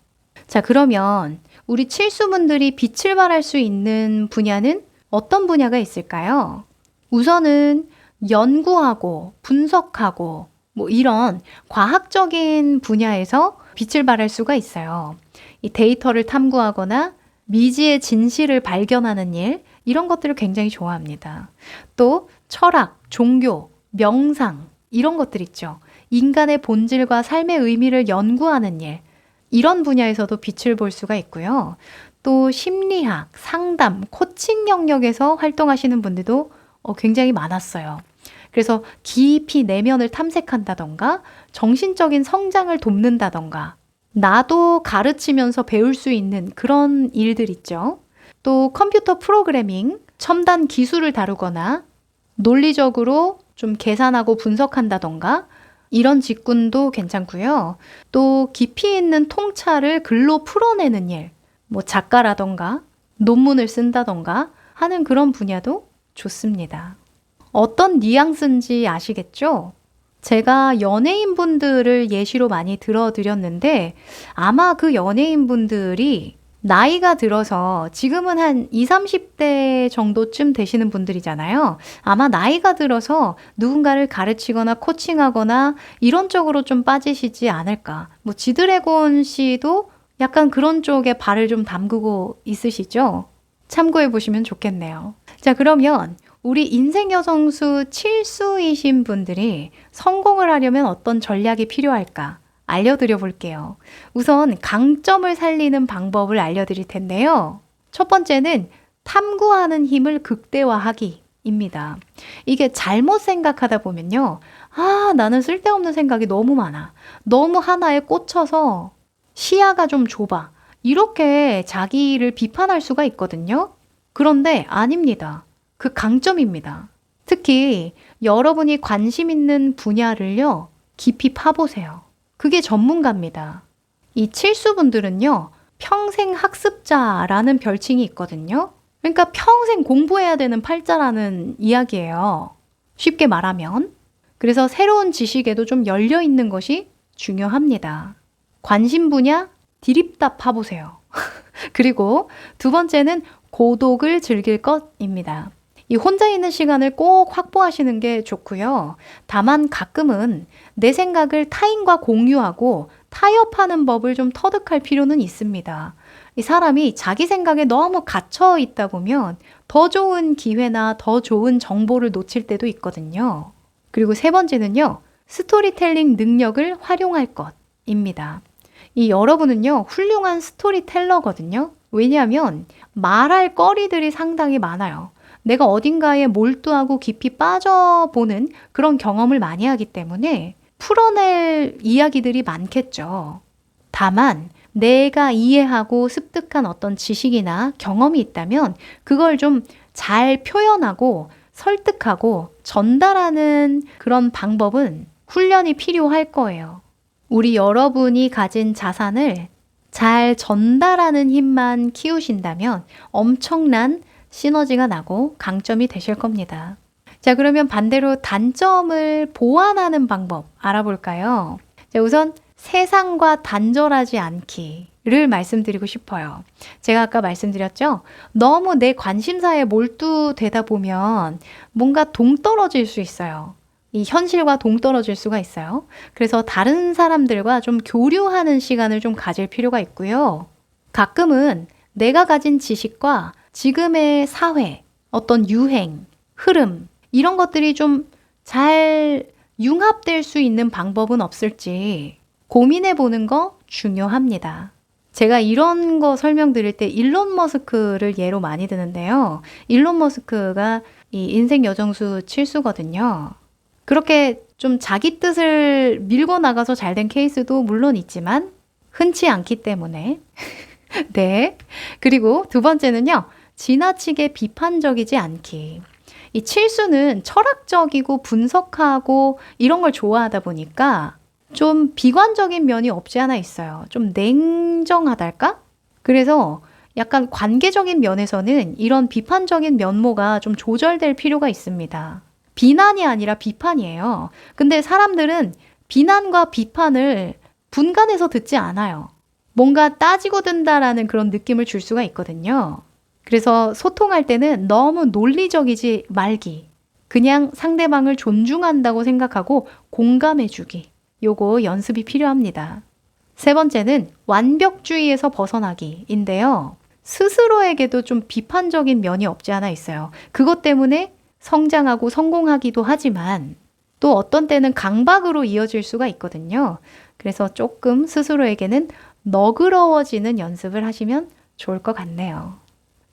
자, 그러면 우리 칠수분들이 빛을 발할 수 있는 분야는 어떤 분야가 있을까요? 우선은 연구하고 분석하고 뭐 이런 과학적인 분야에서 빛을 발할 수가 있어요. 이 데이터를 탐구하거나 미지의 진실을 발견하는 일, 이런 것들을 굉장히 좋아합니다. 또 철학, 종교, 명상 이런 것들 있죠. 인간의 본질과 삶의 의미를 연구하는 일, 이런 분야에서도 빛을 볼 수가 있고요. 또 심리학, 상담, 코칭 영역에서 활동하시는 분들도 굉장히 많았어요. 그래서 깊이 내면을 탐색한다던가 정신적인 성장을 돕는다던가 나도 가르치면서 배울 수 있는 그런 일들 있죠. 또 컴퓨터 프로그래밍, 첨단 기술을 다루거나 논리적으로 좀 계산하고 분석한다던가 이런 직군도 괜찮고요. 또 깊이 있는 통찰을 글로 풀어내는 일, 뭐 작가라던가 논문을 쓴다던가 하는 그런 분야도 좋습니다. 어떤 뉘앙스인지 아시겠죠? 제가 연예인분들을 예시로 많이 들어드렸는데 아마 그 연예인분들이 나이가 들어서 지금은 한 20, 30대 정도쯤 되시는 분들이잖아요. 아마 나이가 들어서 누군가를 가르치거나 코칭하거나 이런 쪽으로 좀 빠지시지 않을까. 뭐 지드래곤 씨도 약간 그런 쪽에 발을 좀 담그고 있으시죠? 참고해 보시면 좋겠네요. 자, 그러면 우리 인생 여성수 7수이신 분들이 성공을 하려면 어떤 전략이 필요할까? 알려드려 볼게요. 우선 강점을 살리는 방법을 알려드릴 텐데요. 첫 번째는 탐구하는 힘을 극대화하기입니다. 이게 잘못 생각하다 보면요. 나는 쓸데없는 생각이 너무 많아. 너무 하나에 꽂혀서 시야가 좀 좁아. 이렇게 자기를 비판할 수가 있거든요. 그런데 아닙니다. 그 강점입니다. 특히 여러분이 관심 있는 분야를요, 깊이 파보세요. 그게 전문가입니다. 이 칠수분들은요, 평생 학습자라는 별칭이 있거든요. 그러니까 평생 공부해야 되는 팔자라는 이야기예요. 쉽게 말하면. 그래서 새로운 지식에도 좀 열려 있는 것이 중요합니다. 관심 분야 디립다 파보세요. 그리고 두 번째는 고독을 즐길 것입니다. 이 혼자 있는 시간을 꼭 확보하시는 게 좋고요. 다만 가끔은 내 생각을 타인과 공유하고 타협하는 법을 좀 터득할 필요는 있습니다. 이 사람이 자기 생각에 너무 갇혀 있다 보면 더 좋은 기회나 더 좋은 정보를 놓칠 때도 있거든요. 그리고 세 번째는요, 스토리텔링 능력을 활용할 것입니다. 이 여러분은요, 훌륭한 스토리텔러거든요. 왜냐하면 말할 거리들이 상당히 많아요. 내가 어딘가에 몰두하고 깊이 빠져보는 그런 경험을 많이 하기 때문에 풀어낼 이야기들이 많겠죠. 다만 내가 이해하고 습득한 어떤 지식이나 경험이 있다면 그걸 좀 잘 표현하고 설득하고 전달하는 그런 방법은 훈련이 필요할 거예요. 우리 여러분이 가진 자산을 잘 전달하는 힘만 키우신다면 엄청난 시너지가 나고 강점이 되실 겁니다. 자, 그러면 반대로 단점을 보완하는 방법 알아볼까요? 자, 우선 세상과 단절하지 않기를 말씀드리고 싶어요. 제가 아까 말씀드렸죠? 너무 내 관심사에 몰두되다 보면 뭔가 동떨어질 수 있어요. 이 현실과 동떨어질 수가 있어요. 그래서 다른 사람들과 좀 교류하는 시간을 좀 가질 필요가 있고요. 가끔은 내가 가진 지식과 지금의 사회, 어떤 유행, 흐름, 이런 것들이 좀 잘 융합될 수 있는 방법은 없을지 고민해 보는 거 중요합니다. 제가 이런 거 설명드릴 때 일론 머스크를 예로 많이 드는데요. 일론 머스크가 이 인생 여정수 칠수거든요. 그렇게 좀 자기 뜻을 밀고 나가서 잘 된 케이스도 물론 있지만 흔치 않기 때문에 네. 그리고 두 번째는요. 지나치게 비판적이지 않기. 이 칠수는 철학적이고 분석하고 이런 걸 좋아하다 보니까 좀 비관적인 면이 없지 않아 있어요. 좀 냉정하달까? 그래서 약간 관계적인 면에서는 이런 비판적인 면모가 좀 조절될 필요가 있습니다. 비난이 아니라 비판이에요. 근데 사람들은 비난과 비판을 분간해서 듣지 않아요. 뭔가 따지고 든다라는 그런 느낌을 줄 수가 있거든요. 그래서 소통할 때는 너무 논리적이지 말기. 그냥 상대방을 존중한다고 생각하고 공감해주기. 요거 연습이 필요합니다. 세 번째는 완벽주의에서 벗어나기인데요. 스스로에게도 좀 비판적인 면이 없지 않아 있어요. 그것 때문에 성장하고 성공하기도 하지만 또 어떤 때는 강박으로 이어질 수가 있거든요. 그래서 조금 스스로에게는 너그러워지는 연습을 하시면 좋을 것 같네요.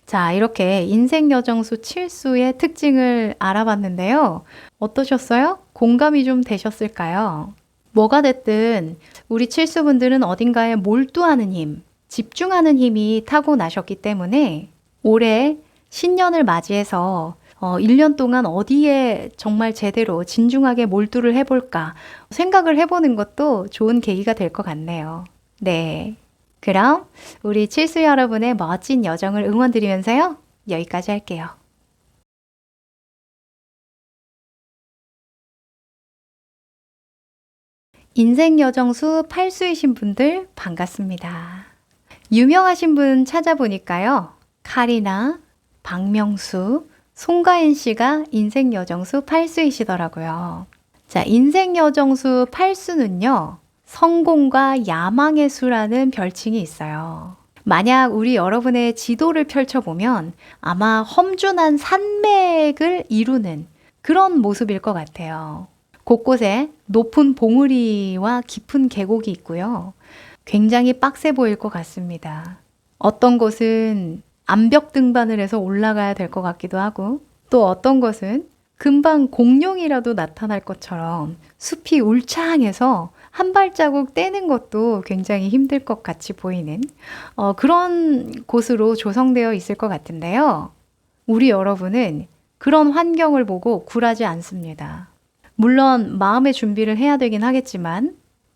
자, 이렇게 인생 여정수 칠수의 특징을 알아봤는데요. 어떠셨어요? 공감이 좀 되셨을까요? 뭐가 됐든 우리 칠수분들은 어딘가에 몰두하는 힘, 집중하는 힘이 타고나셨기 때문에 올해 신년을 맞이해서 1년 동안 어디에 정말 제대로 진중하게 몰두를 해볼까 생각을 해보는 것도 좋은 계기가 될 것 같네요. 네. 그럼 우리 칠수 여러분의 멋진 여정을 응원드리면서요. 여기까지 할게요. 인생 여정수 8수이신 분들 반갑습니다. 유명하신 분 찾아보니까요. 카리나, 박명수, 송가인 씨가 인생 여정수 8수이시더라고요. 자, 인생 여정수 8수는요. 성공과 야망의 수라는 별칭이 있어요. 만약 우리 여러분의 지도를 펼쳐보면 아마 험준한 산맥을 이루는 그런 모습일 것 같아요. 곳곳에 높은 봉우리와 깊은 계곡이 있고요. 굉장히 빡세 보일 것 같습니다. 어떤 곳은 암벽 등반을 해서 올라가야 될 것 같기도 하고 또 어떤 곳은 금방 공룡이라도 나타날 것처럼 숲이 울창해서 한 발자국 떼는 것도 굉장히 힘들 것 같이 보이는 그런 곳으로 조성되어 있을 것 같은데요. 우리 여러분은 그런 환경을 보고 굴하지 않습니다. 물론 마음의 준비를 해야 되긴 하겠지만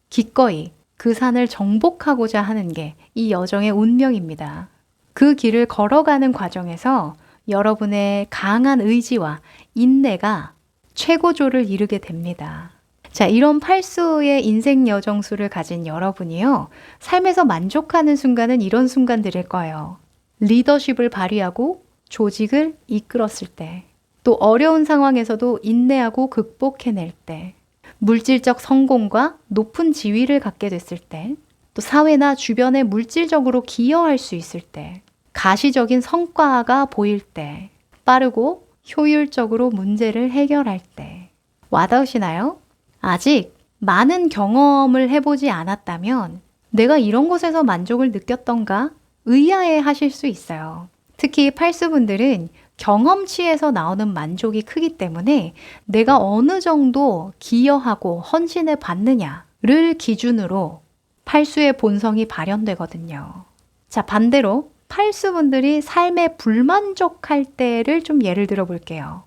기꺼이 그 산을 정복하고자 하는 게 이 여정의 운명입니다. 그 길을 걸어가는 과정에서 여러분의 강한 의지와 인내가 최고조를 이루게 됩니다. 자, 이런 팔수의 인생 여정수를 가진 여러분이요. 삶에서 만족하는 순간은 이런 순간들일 거예요. 리더십을 발휘하고 조직을 이끌었을 때, 또 어려운 상황에서도 인내하고 극복해낼 때, 물질적 성공과 높은 지위를 갖게 됐을 때, 또 사회나 주변에 물질적으로 기여할 수 있을 때, 가시적인 성과가 보일 때, 빠르고 효율적으로 문제를 해결할 때. 와닿으시나요? 아직 많은 경험을 해보지 않았다면 내가 이런 곳에서 만족을 느꼈던가 의아해 하실 수 있어요. 특히 팔수분들은 경험치에서 나오는 만족이 크기 때문에 내가 어느 정도 기여하고 헌신해 봤느냐를 기준으로 팔수의 본성이 발현되거든요. 자, 반대로 팔수분들이 삶에 불만족할 때를 좀 예를 들어 볼게요.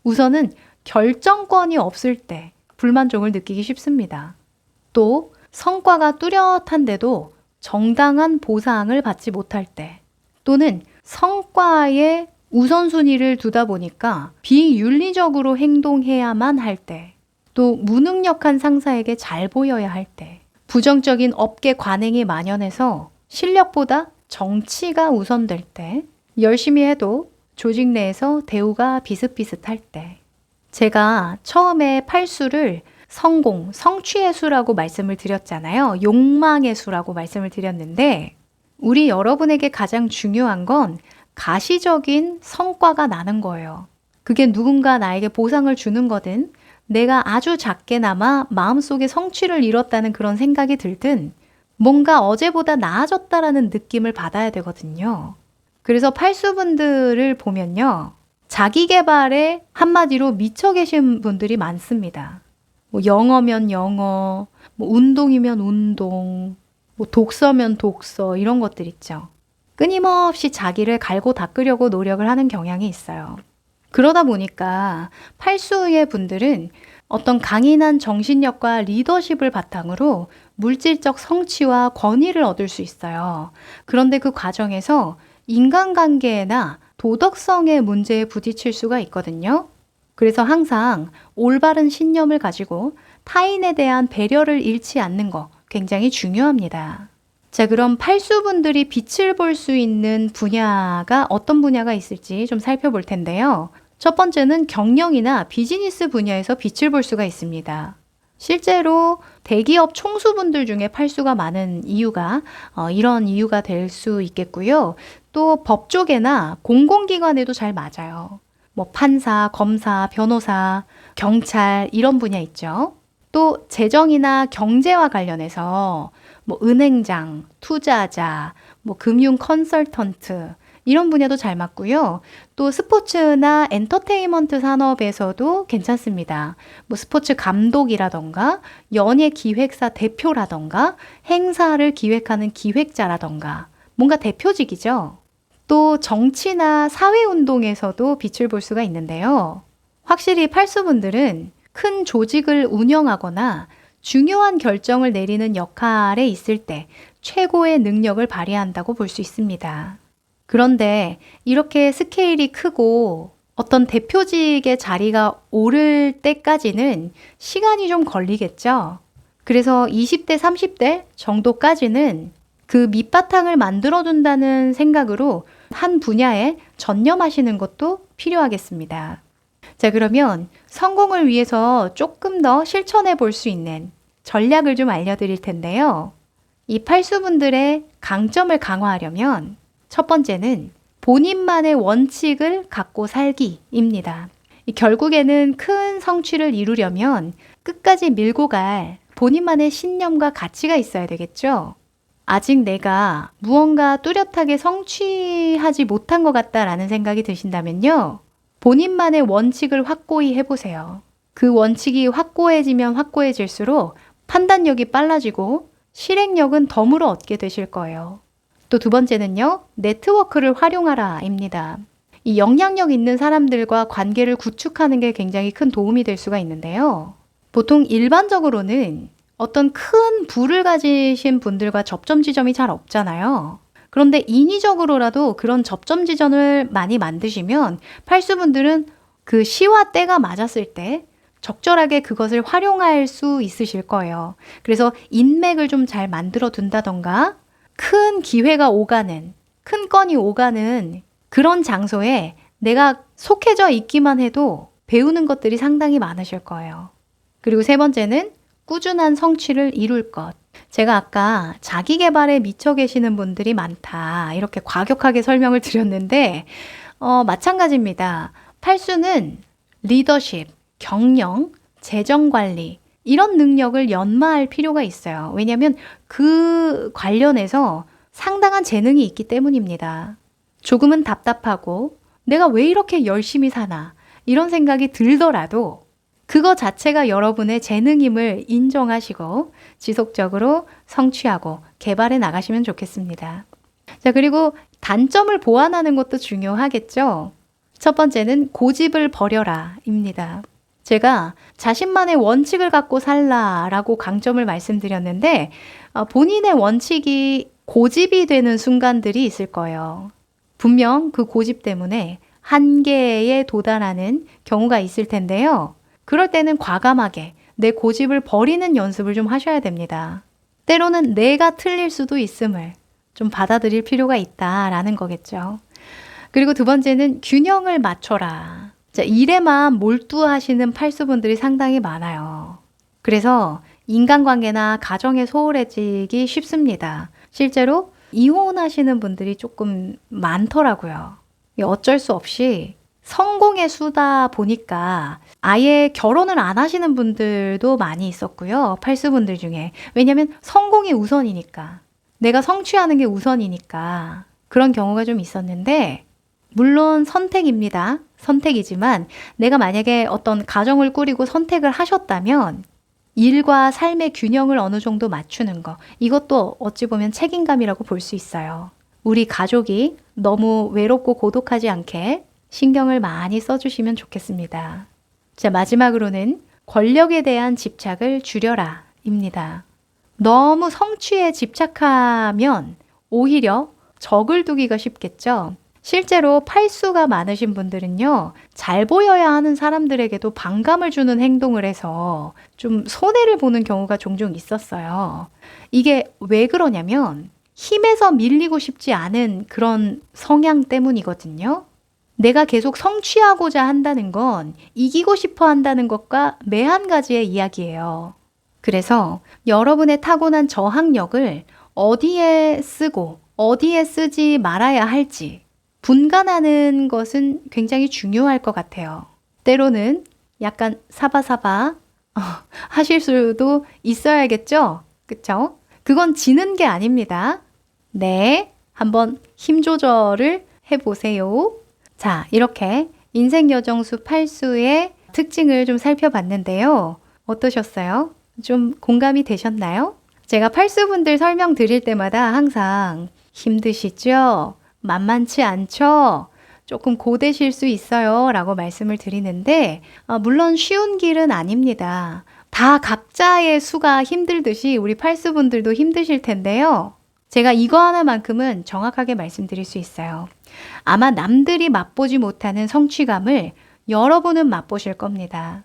우선은 결정권이 없을 때 불만족을 느끼기 쉽습니다. 또 성과가 뚜렷한데도 정당한 보상을 받지 못할 때, 또는 성과에 우선순위를 두다 보니까 비윤리적으로 행동해야만 할 때, 또 무능력한 상사에게 잘 보여야 할 때, 부정적인 업계 관행이 만연해서 실력보다 정치가 우선될 때, 열심히 해도 조직 내에서 대우가 비슷비슷할 때. 제가 처음에 팔수를 성공, 성취의 수라고 말씀을 드렸잖아요. 욕망의 수라고 말씀을 드렸는데, 우리 여러분에게 가장 중요한 건 가시적인 성과가 나는 거예요. 그게 누군가 나에게 보상을 주는 거든, 내가 아주 작게나마 마음속에 성취를 이뤘다는 그런 생각이 들든, 뭔가 어제보다 나아졌다라는 느낌을 받아야 되거든요. 그래서 팔수분들을 보면요. 자기 개발에 한마디로 미쳐 계신 분들이 많습니다. 뭐 영어면 영어, 뭐 운동이면 운동, 뭐 독서면 독서, 이런 것들 있죠. 끊임없이 자기를 갈고 닦으려고 노력을 하는 경향이 있어요. 그러다 보니까 팔수의 분들은 어떤 강인한 정신력과 리더십을 바탕으로 물질적 성취와 권위를 얻을 수 있어요. 그런데 그 과정에서 인간관계나 도덕성의 문제에 부딪힐 수가 있거든요. 그래서 항상 올바른 신념을 가지고 타인에 대한 배려를 잃지 않는 거 굉장히 중요합니다. 자, 그럼 팔수분들이 빛을 볼 수 있는 분야가 어떤 분야가 있을지 좀 살펴볼 텐데요. 첫 번째는 경영이나 비즈니스 분야에서 빛을 볼 수가 있습니다. 실제로 대기업 총수분들 중에 팔수가 많은 이유가 이런 이유가 될 수 있겠고요. 또 법 쪽에나 공공기관에도 잘 맞아요. 뭐 판사, 검사, 변호사, 경찰 이런 분야 있죠. 또 재정이나 경제와 관련해서 뭐 은행장, 투자자, 뭐 금융 컨설턴트 이런 분야도 잘 맞고요. 또 스포츠나 엔터테인먼트 산업에서도 괜찮습니다. 뭐 스포츠 감독이라던가 연예 기획사 대표라던가 행사를 기획하는 기획자라던가 뭔가 대표직이죠. 또 정치나 사회운동에서도 빛을 볼 수가 있는데요. 확실히 팔수분들은 큰 조직을 운영하거나 중요한 결정을 내리는 역할에 있을 때 최고의 능력을 발휘한다고 볼 수 있습니다. 그런데 이렇게 스케일이 크고 어떤 대표직의 자리가 오를 때까지는 시간이 좀 걸리겠죠. 그래서 20대, 30대 정도까지는 그 밑바탕을 만들어둔다는 생각으로 한 분야에 전념하시는 것도 필요하겠습니다. 자, 그러면 성공을 위해서 조금 더 실천해 볼 수 있는 전략을 좀 알려드릴 텐데요. 이 팔수분들의 강점을 강화하려면 첫 번째는 본인만의 원칙을 갖고 살기입니다. 결국에는 큰 성취를 이루려면 끝까지 밀고 갈 본인만의 신념과 가치가 있어야 되겠죠. 아직 내가 무언가 뚜렷하게 성취하지 못한 것 같다라는 생각이 드신다면요. 본인만의 원칙을 확고히 해보세요. 그 원칙이 확고해지면 확고해질수록 판단력이 빨라지고 실행력은 덤으로 얻게 되실 거예요. 또 두 번째는요, 네트워크를 활용하라입니다. 이 영향력 있는 사람들과 관계를 구축하는 게 굉장히 큰 도움이 될 수가 있는데요. 보통 일반적으로는 어떤 큰 부를 가지신 분들과 접점 지점이 잘 없잖아요. 그런데 인위적으로라도 그런 접점 지점을 많이 만드시면 팔수분들은 그 시와 때가 맞았을 때 적절하게 그것을 활용할 수 있으실 거예요. 그래서 인맥을 좀 잘 만들어 둔다던가 큰 기회가 오가는, 큰 건이 오가는 그런 장소에 내가 속해져 있기만 해도 배우는 것들이 상당히 많으실 거예요. 그리고 세 번째는 꾸준한 성취를 이룰 것. 제가 아까 자기 개발에 미쳐 계시는 분들이 많다, 이렇게 과격하게 설명을 드렸는데, 마찬가지입니다. 팔수는 리더십, 경영, 재정 관리, 이런 능력을 연마할 필요가 있어요. 왜냐하면 그 관련해서 상당한 재능이 있기 때문입니다. 조금은 답답하고 내가 왜 이렇게 열심히 사나 이런 생각이 들더라도 그거 자체가 여러분의 재능임을 인정하시고 지속적으로 성취하고 개발해 나가시면 좋겠습니다. 자, 그리고 단점을 보완하는 것도 중요하겠죠. 첫 번째는 고집을 버려라입니다. 제가 자신만의 원칙을 갖고 살라라고 강점을 말씀드렸는데 본인의 원칙이 고집이 되는 순간들이 있을 거예요. 분명 그 고집 때문에 한계에 도달하는 경우가 있을 텐데요. 그럴 때는 과감하게 내 고집을 버리는 연습을 좀 하셔야 됩니다. 때로는 내가 틀릴 수도 있음을 좀 받아들일 필요가 있다라는 거겠죠. 그리고 두 번째는 균형을 맞춰라. 자, 일에만 몰두하시는 팔수분들이 상당히 많아요. 그래서 인간관계나 가정에 소홀해지기 쉽습니다. 실제로 이혼하시는 분들이 조금 많더라고요. 어쩔 수 없이 성공의 수다 보니까 아예 결혼을 안 하시는 분들도 많이 있었고요. 팔수분들 중에. 왜냐하면 성공이 우선이니까. 내가 성취하는 게 우선이니까. 그런 경우가 좀 있었는데 물론 선택입니다. 선택이지만 내가 만약에 어떤 가정을 꾸리고 선택을 하셨다면 일과 삶의 균형을 어느 정도 맞추는 거, 이것도 어찌 보면 책임감이라고 볼 수 있어요. 우리 가족이 너무 외롭고 고독하지 않게 신경을 많이 써주시면 좋겠습니다. 자, 마지막으로는 권력에 대한 집착을 줄여라 입니다. 너무 성취에 집착하면 오히려 적을 두기가 쉽겠죠. 실제로 팔수가 많으신 분들은요, 잘 보여야 하는 사람들에게도 반감을 주는 행동을 해서 좀 손해를 보는 경우가 종종 있었어요. 이게 왜 그러냐면 힘에서 밀리고 싶지 않은 그런 성향 때문이거든요. 내가 계속 성취하고자 한다는 건 이기고 싶어 한다는 것과 매한가지의 이야기예요. 그래서 여러분의 타고난 저항력을 어디에 쓰고 어디에 쓰지 말아야 할지 분간하는 것은 굉장히 중요할 것 같아요. 때로는 약간 사바사바 하실 수도 있어야겠죠? 그쵸? 그건 지는 게 아닙니다. 네, 한번 힘 조절을 해보세요. 자, 이렇게 인생여정수 8수의 특징을 좀 살펴봤는데요. 어떠셨어요? 좀 공감이 되셨나요? 제가 8수분들 설명드릴 때마다 항상 힘드시죠? 만만치 않죠? 조금 고되실 수 있어요 라고 말씀을 드리는데 물론 쉬운 길은 아닙니다. 다 각자의 수가 힘들듯이 우리 8수분들도 힘드실 텐데요. 제가 이거 하나만큼은 정확하게 말씀드릴 수 있어요. 아마 남들이 맛보지 못하는 성취감을 여러분은 맛보실 겁니다.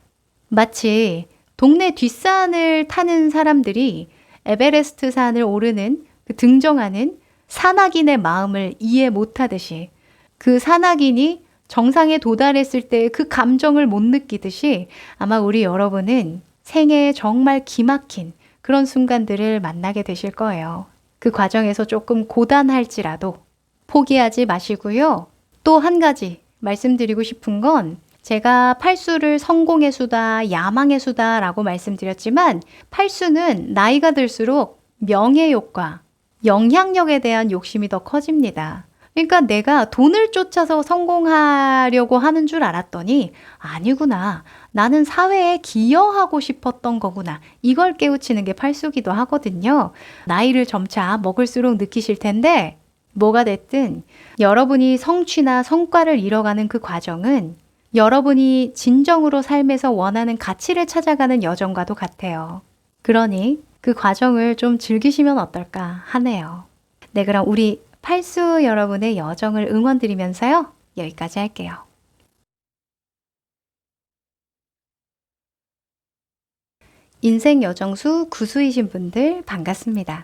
마치 동네 뒷산을 타는 사람들이 에베레스트 산을 오르는 등정하는 산악인의 마음을 이해 못하듯이 그 산악인이 정상에 도달했을 때 그 감정을 못 느끼듯이 아마 우리 여러분은 생애에 정말 기막힌 그런 순간들을 만나게 되실 거예요. 그 과정에서 조금 고단할지라도 포기하지 마시고요. 또 한 가지 말씀드리고 싶은 건 제가 팔수를 성공의 수다, 야망의 수다라고 말씀드렸지만 팔수는 나이가 들수록 명예욕과 영향력에 대한 욕심이 더 커집니다. 그러니까 내가 돈을 쫓아서 성공하려고 하는 줄 알았더니 아니구나. 나는 사회에 기여하고 싶었던 거구나. 이걸 깨우치는 게 팔수기도 하거든요. 나이를 점차 먹을수록 느끼실 텐데 뭐가 됐든 여러분이 성취나 성과를 이뤄가는 그 과정은 여러분이 진정으로 삶에서 원하는 가치를 찾아가는 여정과도 같아요. 그러니 그 과정을 좀 즐기시면 어떨까 하네요. 네, 그럼 우리 팔수 여러분의 여정을 응원드리면서요. 여기까지 할게요. 인생 여정수 구수이신 분들 반갑습니다.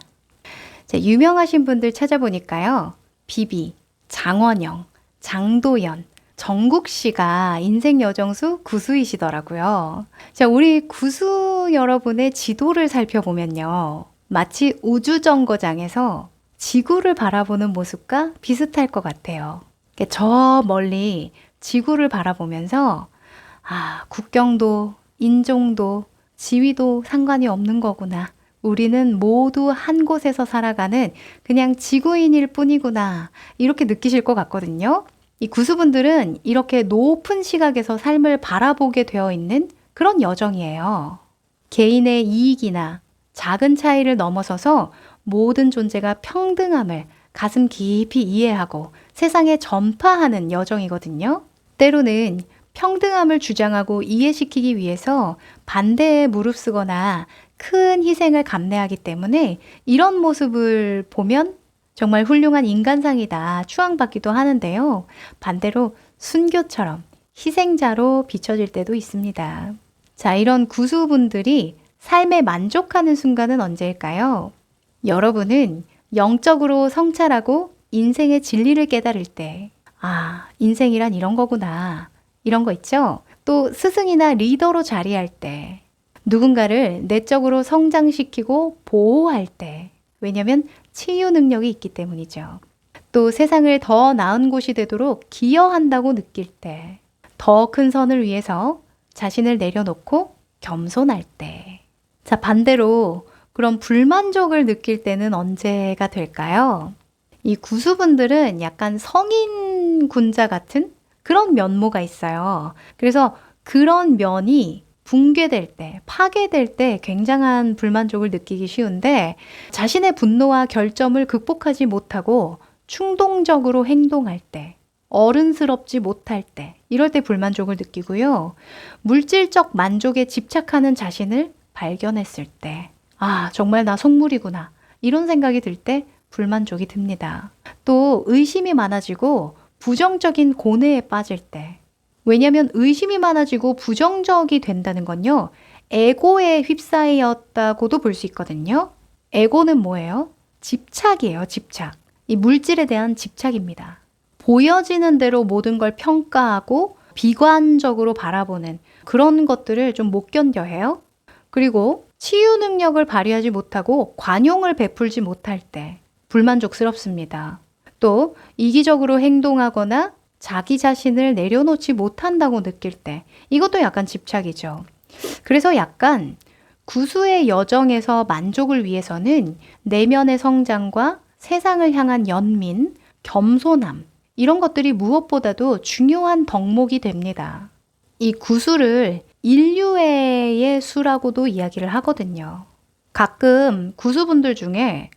자, 유명하신 분들 찾아보니까요. 비비, 장원영, 장도연, 정국 씨가 인생 여정수 구수이시더라고요. 자, 우리 구수 여러분의 지도를 살펴보면요. 마치 우주정거장에서 지구를 바라보는 모습과 비슷할 것 같아요. 저 멀리 지구를 바라보면서 국경도, 인종도, 지위도 상관이 없는 거구나. 우리는 모두 한 곳에서 살아가는 그냥 지구인일 뿐이구나. 이렇게 느끼실 것 같거든요. 이 구수분들은 이렇게 높은 시각에서 삶을 바라보게 되어 있는 그런 여정이에요. 개인의 이익이나 작은 차이를 넘어서서 모든 존재가 평등함을 가슴 깊이 이해하고 세상에 전파하는 여정이거든요. 때로는 평등함을 주장하고 이해시키기 위해서 반대에 무릅쓰거나 큰 희생을 감내하기 때문에 이런 모습을 보면 정말 훌륭한 인간상이다 추앙받기도 하는데요. 반대로 순교처럼 희생자로 비춰질 때도 있습니다. 자, 이런 구수분들이 삶에 만족하는 순간은 언제일까요? 여러분은 영적으로 성찰하고 인생의 진리를 깨달을 때, 인생이란 이런 거구나. 이런 거 있죠? 또 스승이나 리더로 자리할 때, 누군가를 내적으로 성장시키고 보호할 때, 왜냐면 치유 능력이 있기 때문이죠. 또 세상을 더 나은 곳이 되도록 기여한다고 느낄 때, 더 큰 선을 위해서 자신을 내려놓고 겸손할 때. 자, 반대로 그런 불만족을 느낄 때는 언제가 될까요? 이 구수분들은 약간 성인 군자 같은 그런 면모가 있어요. 그래서 그런 면이 붕괴될 때, 파괴될 때 굉장한 불만족을 느끼기 쉬운데 자신의 분노와 결점을 극복하지 못하고 충동적으로 행동할 때, 어른스럽지 못할 때, 이럴 때 불만족을 느끼고요. 물질적 만족에 집착하는 자신을 발견했을 때, 정말 나 속물이구나. 이런 생각이 들 때 불만족이 듭니다. 또 의심이 많아지고 부정적인 고뇌에 빠질 때. 왜냐하면 의심이 많아지고 부정적이 된다는 건요. 에고에 휩싸였다고도 볼 수 있거든요. 에고는 뭐예요? 집착이에요, 집착. 이 물질에 대한 집착입니다. 보여지는 대로 모든 걸 평가하고 비관적으로 바라보는 그런 것들을 좀 못 견뎌해요. 그리고 치유 능력을 발휘하지 못하고 관용을 베풀지 못할 때 불만족스럽습니다. 또 이기적으로 행동하거나 자기 자신을 내려놓지 못한다고 느낄 때 이것도 약간 집착이죠. 그래서 약간 구수의 여정에서 만족을 위해서는 내면의 성장과 세상을 향한 연민, 겸손함 이런 것들이 무엇보다도 중요한 덕목이 됩니다. 이 구수를 인류애의 수라고도 이야기를 하거든요. 가끔 구수분들 중에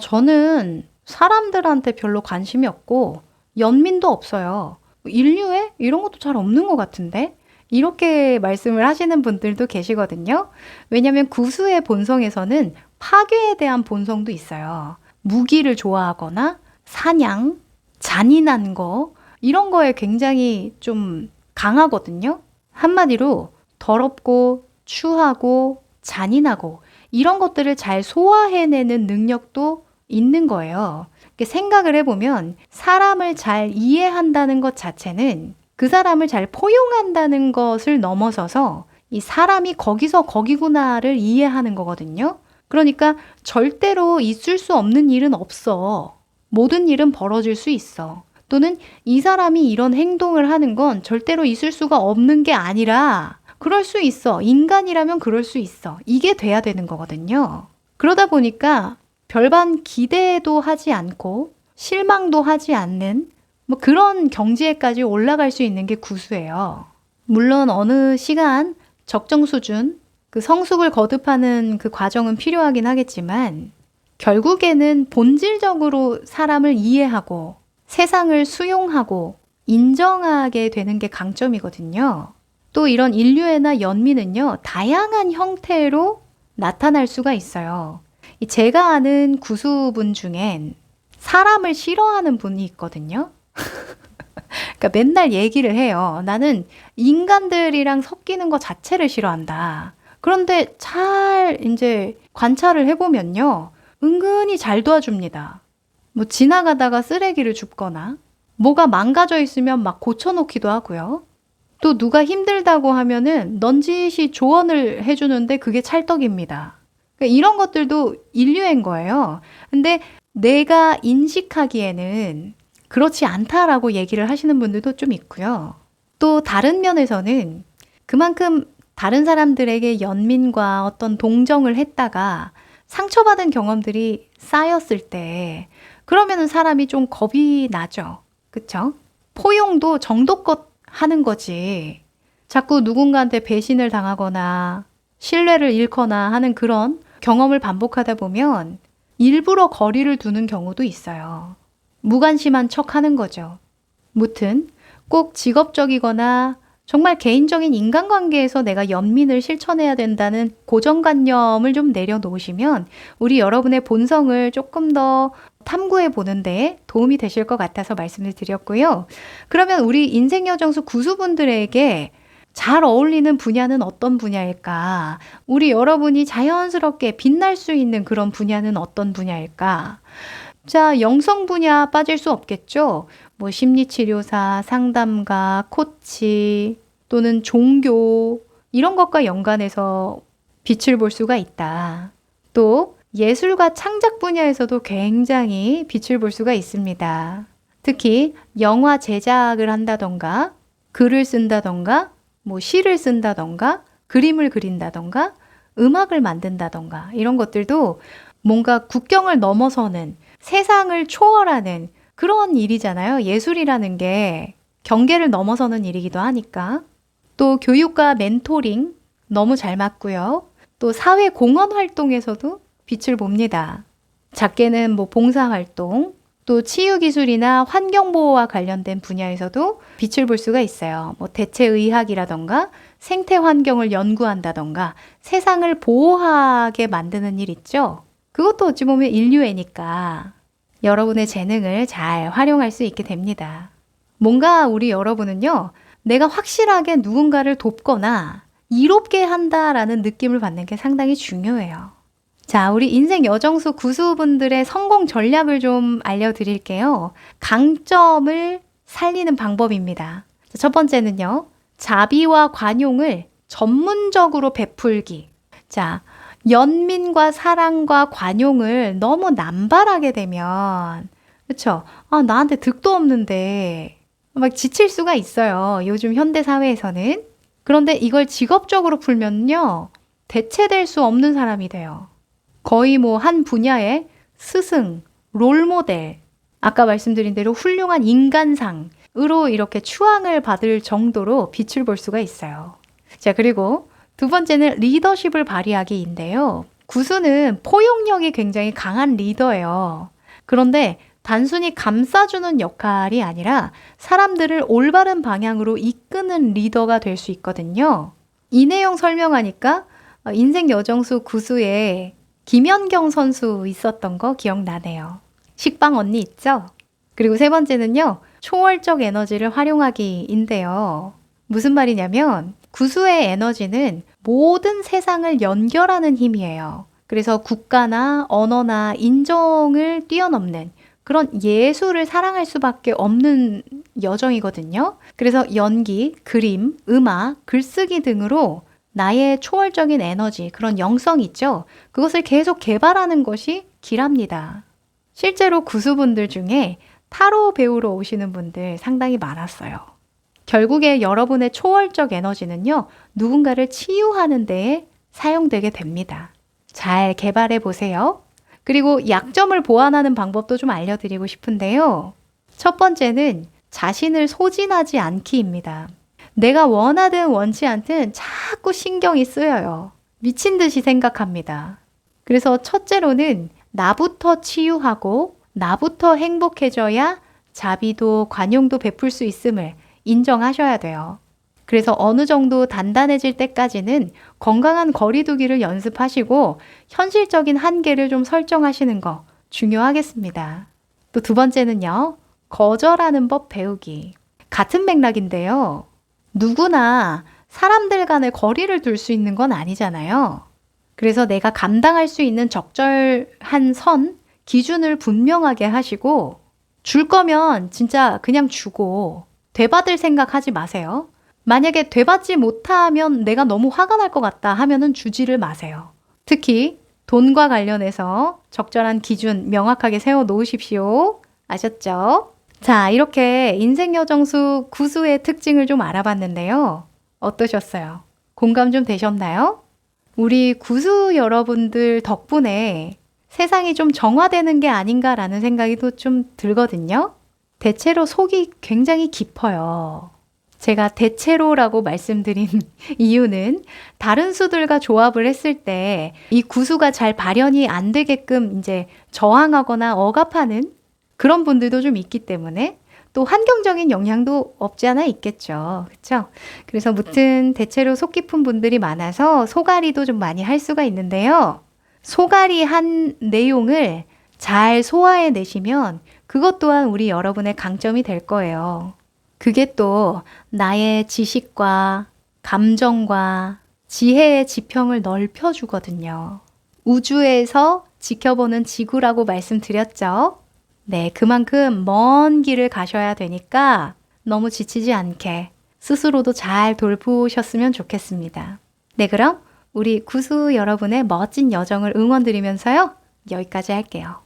저는 사람들한테 별로 관심이 없고 연민도 없어요. 인류애? 이런 것도 잘 없는 것 같은데? 이렇게 말씀을 하시는 분들도 계시거든요. 왜냐하면 구수의 본성에서는 파괴에 대한 본성도 있어요. 무기를 좋아하거나 사냥, 잔인한 거 이런 거에 굉장히 좀 강하거든요. 한마디로 더럽고 추하고 잔인하고 이런 것들을 잘 소화해내는 능력도 있는 거예요. 생각을 해보면 사람을 잘 이해한다는 것 자체는 그 사람을 잘 포용한다는 것을 넘어서서 이 사람이 거기서 거기구나를 이해하는 거거든요. 그러니까 절대로 있을 수 없는 일은 없어. 모든 일은 벌어질 수 있어. 또는 이 사람이 이런 행동을 하는 건 절대로 있을 수가 없는 게 아니라 그럴 수 있어. 인간이라면 그럴 수 있어. 이게 돼야 되는 거거든요. 그러다 보니까 별반 기대도 하지 않고 실망도 하지 않는 뭐 그런 경지에까지 올라갈 수 있는 게 구수예요. 물론 어느 시간, 적정 수준, 그 성숙을 거듭하는 그 과정은 필요하긴 하겠지만 결국에는 본질적으로 사람을 이해하고 세상을 수용하고 인정하게 되는 게 강점이거든요. 또 이런 인류애나 연민은요, 다양한 형태로 나타날 수가 있어요. 제가 아는 구수분 중엔 사람을 싫어하는 분이 있거든요. 그러니까 맨날 얘기를 해요. 나는 인간들이랑 섞이는 것 자체를 싫어한다. 그런데 잘 이제 관찰을 해보면요. 은근히 잘 도와줍니다. 뭐 지나가다가 쓰레기를 줍거나 뭐가 망가져 있으면 막 고쳐놓기도 하고요. 또 누가 힘들다고 하면은 넌지시 조언을 해주는데 그게 찰떡입니다. 그러니까 이런 것들도 인류애인 거예요. 근데 내가 인식하기에는 그렇지 않다라고 얘기를 하시는 분들도 좀 있고요. 또 다른 면에서는 그만큼 다른 사람들에게 연민과 어떤 동정을 했다가 상처받은 경험들이 쌓였을 때 그러면은 사람이 좀 겁이 나죠. 그쵸? 포용도 정도껏 하는 거지. 자꾸 누군가한테 배신을 당하거나 신뢰를 잃거나 하는 그런 경험을 반복하다 보면 일부러 거리를 두는 경우도 있어요. 무관심한 척 하는 거죠. 무튼 꼭 직업적이거나 정말 개인적인 인간관계에서 내가 연민을 실천해야 된다는 고정관념을 좀 내려놓으시면 우리 여러분의 본성을 조금 더 탐구해 보는데 도움이 되실 것 같아서 말씀을 드렸고요. 그러면 우리 인생여정수 구수분들에게 잘 어울리는 분야는 어떤 분야일까? 우리 여러분이 자연스럽게 빛날 수 있는 그런 분야는 어떤 분야일까? 자, 영성 분야 빠질 수 없겠죠? 뭐 심리치료사, 상담가, 코치 또는 종교 이런 것과 연관해서 빛을 볼 수가 있다. 또 예술과 창작 분야에서도 굉장히 빛을 볼 수가 있습니다. 특히 영화 제작을 한다던가 글을 쓴다던가 뭐 시를 쓴다던가 그림을 그린다던가 음악을 만든다던가 이런 것들도 뭔가 국경을 넘어서는 세상을 초월하는 그런 일이잖아요. 예술이라는 게 경계를 넘어서는 일이기도 하니까. 또 교육과 멘토링 너무 잘 맞고요. 또 사회 공헌 활동에서도 빛을 봅니다. 작게는 뭐 봉사활동, 또 치유기술이나 환경보호와 관련된 분야에서도 빛을 볼 수가 있어요. 뭐 대체의학이라던가 생태환경을 연구한다던가 세상을 보호하게 만드는 일 있죠. 그것도 어찌 보면 인류애니까 여러분의 재능을 잘 활용할 수 있게 됩니다. 뭔가 우리 여러분은요, 내가 확실하게 누군가를 돕거나 이롭게 한다라는 느낌을 받는 게 상당히 중요해요. 자, 우리 인생 여정수 구수분들의 성공 전략을 좀 알려드릴게요. 강점을 살리는 방법입니다. 첫 번째는요, 자비와 관용을 전문적으로 베풀기. 자, 연민과 사랑과 관용을 너무 남발하게 되면, 그쵸? 아, 나한테 득도 없는데, 막 지칠 수가 있어요. 요즘 현대 사회에서는. 그런데 이걸 직업적으로 풀면요, 대체될 수 없는 사람이 돼요. 거의 뭐 한 분야의 스승, 롤모델, 아까 말씀드린 대로 훌륭한 인간상으로 이렇게 추앙을 받을 정도로 빛을 볼 수가 있어요. 자, 그리고 두 번째는 리더십을 발휘하기인데요. 구수는 포용력이 굉장히 강한 리더예요. 그런데 단순히 감싸주는 역할이 아니라 사람들을 올바른 방향으로 이끄는 리더가 될 수 있거든요. 이 내용 설명하니까 인생 여정수 구수에 김연경 선수 있었던 거 기억나네요. 식빵 언니 있죠? 그리고 세 번째는요, 초월적 에너지를 활용하기인데요. 무슨 말이냐면 구수의 에너지는 모든 세상을 연결하는 힘이에요. 그래서 국가나 언어나 인종을 뛰어넘는 그런 예술을 사랑할 수밖에 없는 여정이거든요. 그래서 연기, 그림, 음악, 글쓰기 등으로 나의 초월적인 에너지, 그런 영성 있죠? 그것을 계속 개발하는 것이 길합니다. 실제로 구수분들 중에 타로 배우러 오시는 분들 상당히 많았어요. 결국에 여러분의 초월적 에너지는요, 누군가를 치유하는 데에 사용되게 됩니다. 잘 개발해 보세요. 그리고 약점을 보완하는 방법도 좀 알려드리고 싶은데요. 첫 번째는 자신을 소진하지 않기입니다. 내가 원하든 원치 않든 자꾸 신경이 쓰여요. 미친 듯이 생각합니다. 그래서 첫째로는 나부터 치유하고 나부터 행복해져야 자비도 관용도 베풀 수 있음을 인정하셔야 돼요. 그래서 어느 정도 단단해질 때까지는 건강한 거리두기를 연습하시고 현실적인 한계를 좀 설정하시는 거 중요하겠습니다. 또 두 번째는요. 거절하는 법 배우기. 같은 맥락인데요. 누구나 사람들 간의 거리를 둘 수 있는 건 아니잖아요. 그래서 내가 감당할 수 있는 적절한 선, 기준을 분명하게 하시고 줄 거면 진짜 그냥 주고 되받을 생각하지 마세요. 만약에 되받지 못하면 내가 너무 화가 날 것 같다 하면은 주지를 마세요. 특히 돈과 관련해서 적절한 기준 명확하게 세워 놓으십시오. 아셨죠? 자, 이렇게 인생여정수 구수의 특징을 좀 알아봤는데요. 어떠셨어요? 공감 좀 되셨나요? 우리 구수 여러분들 덕분에 세상이 좀 정화되는 게 아닌가라는 생각이 또 좀 들거든요. 대체로 속이 굉장히 깊어요. 제가 대체로라고 말씀드린 이유는 다른 수들과 조합을 했을 때 이 구수가 잘 발현이 안 되게끔 이제 저항하거나 억압하는 그런 분들도 좀 있기 때문에 또 환경적인 영향도 없지 않아 있겠죠. 그렇죠? 그래서 무튼 대체로 속 깊은 분들이 많아서 소가리도 좀 많이 할 수가 있는데요. 소가리 한 내용을 잘 소화해 내시면 그것 또한 우리 여러분의 강점이 될 거예요. 그게 또 나의 지식과 감정과 지혜의 지평을 넓혀주거든요. 우주에서 지켜보는 지구라고 말씀드렸죠. 네, 그만큼 먼 길을 가셔야 되니까 너무 지치지 않게 스스로도 잘 돌보셨으면 좋겠습니다. 네, 그럼 우리 구수 여러분의 멋진 여정을 응원드리면서요. 여기까지 할게요.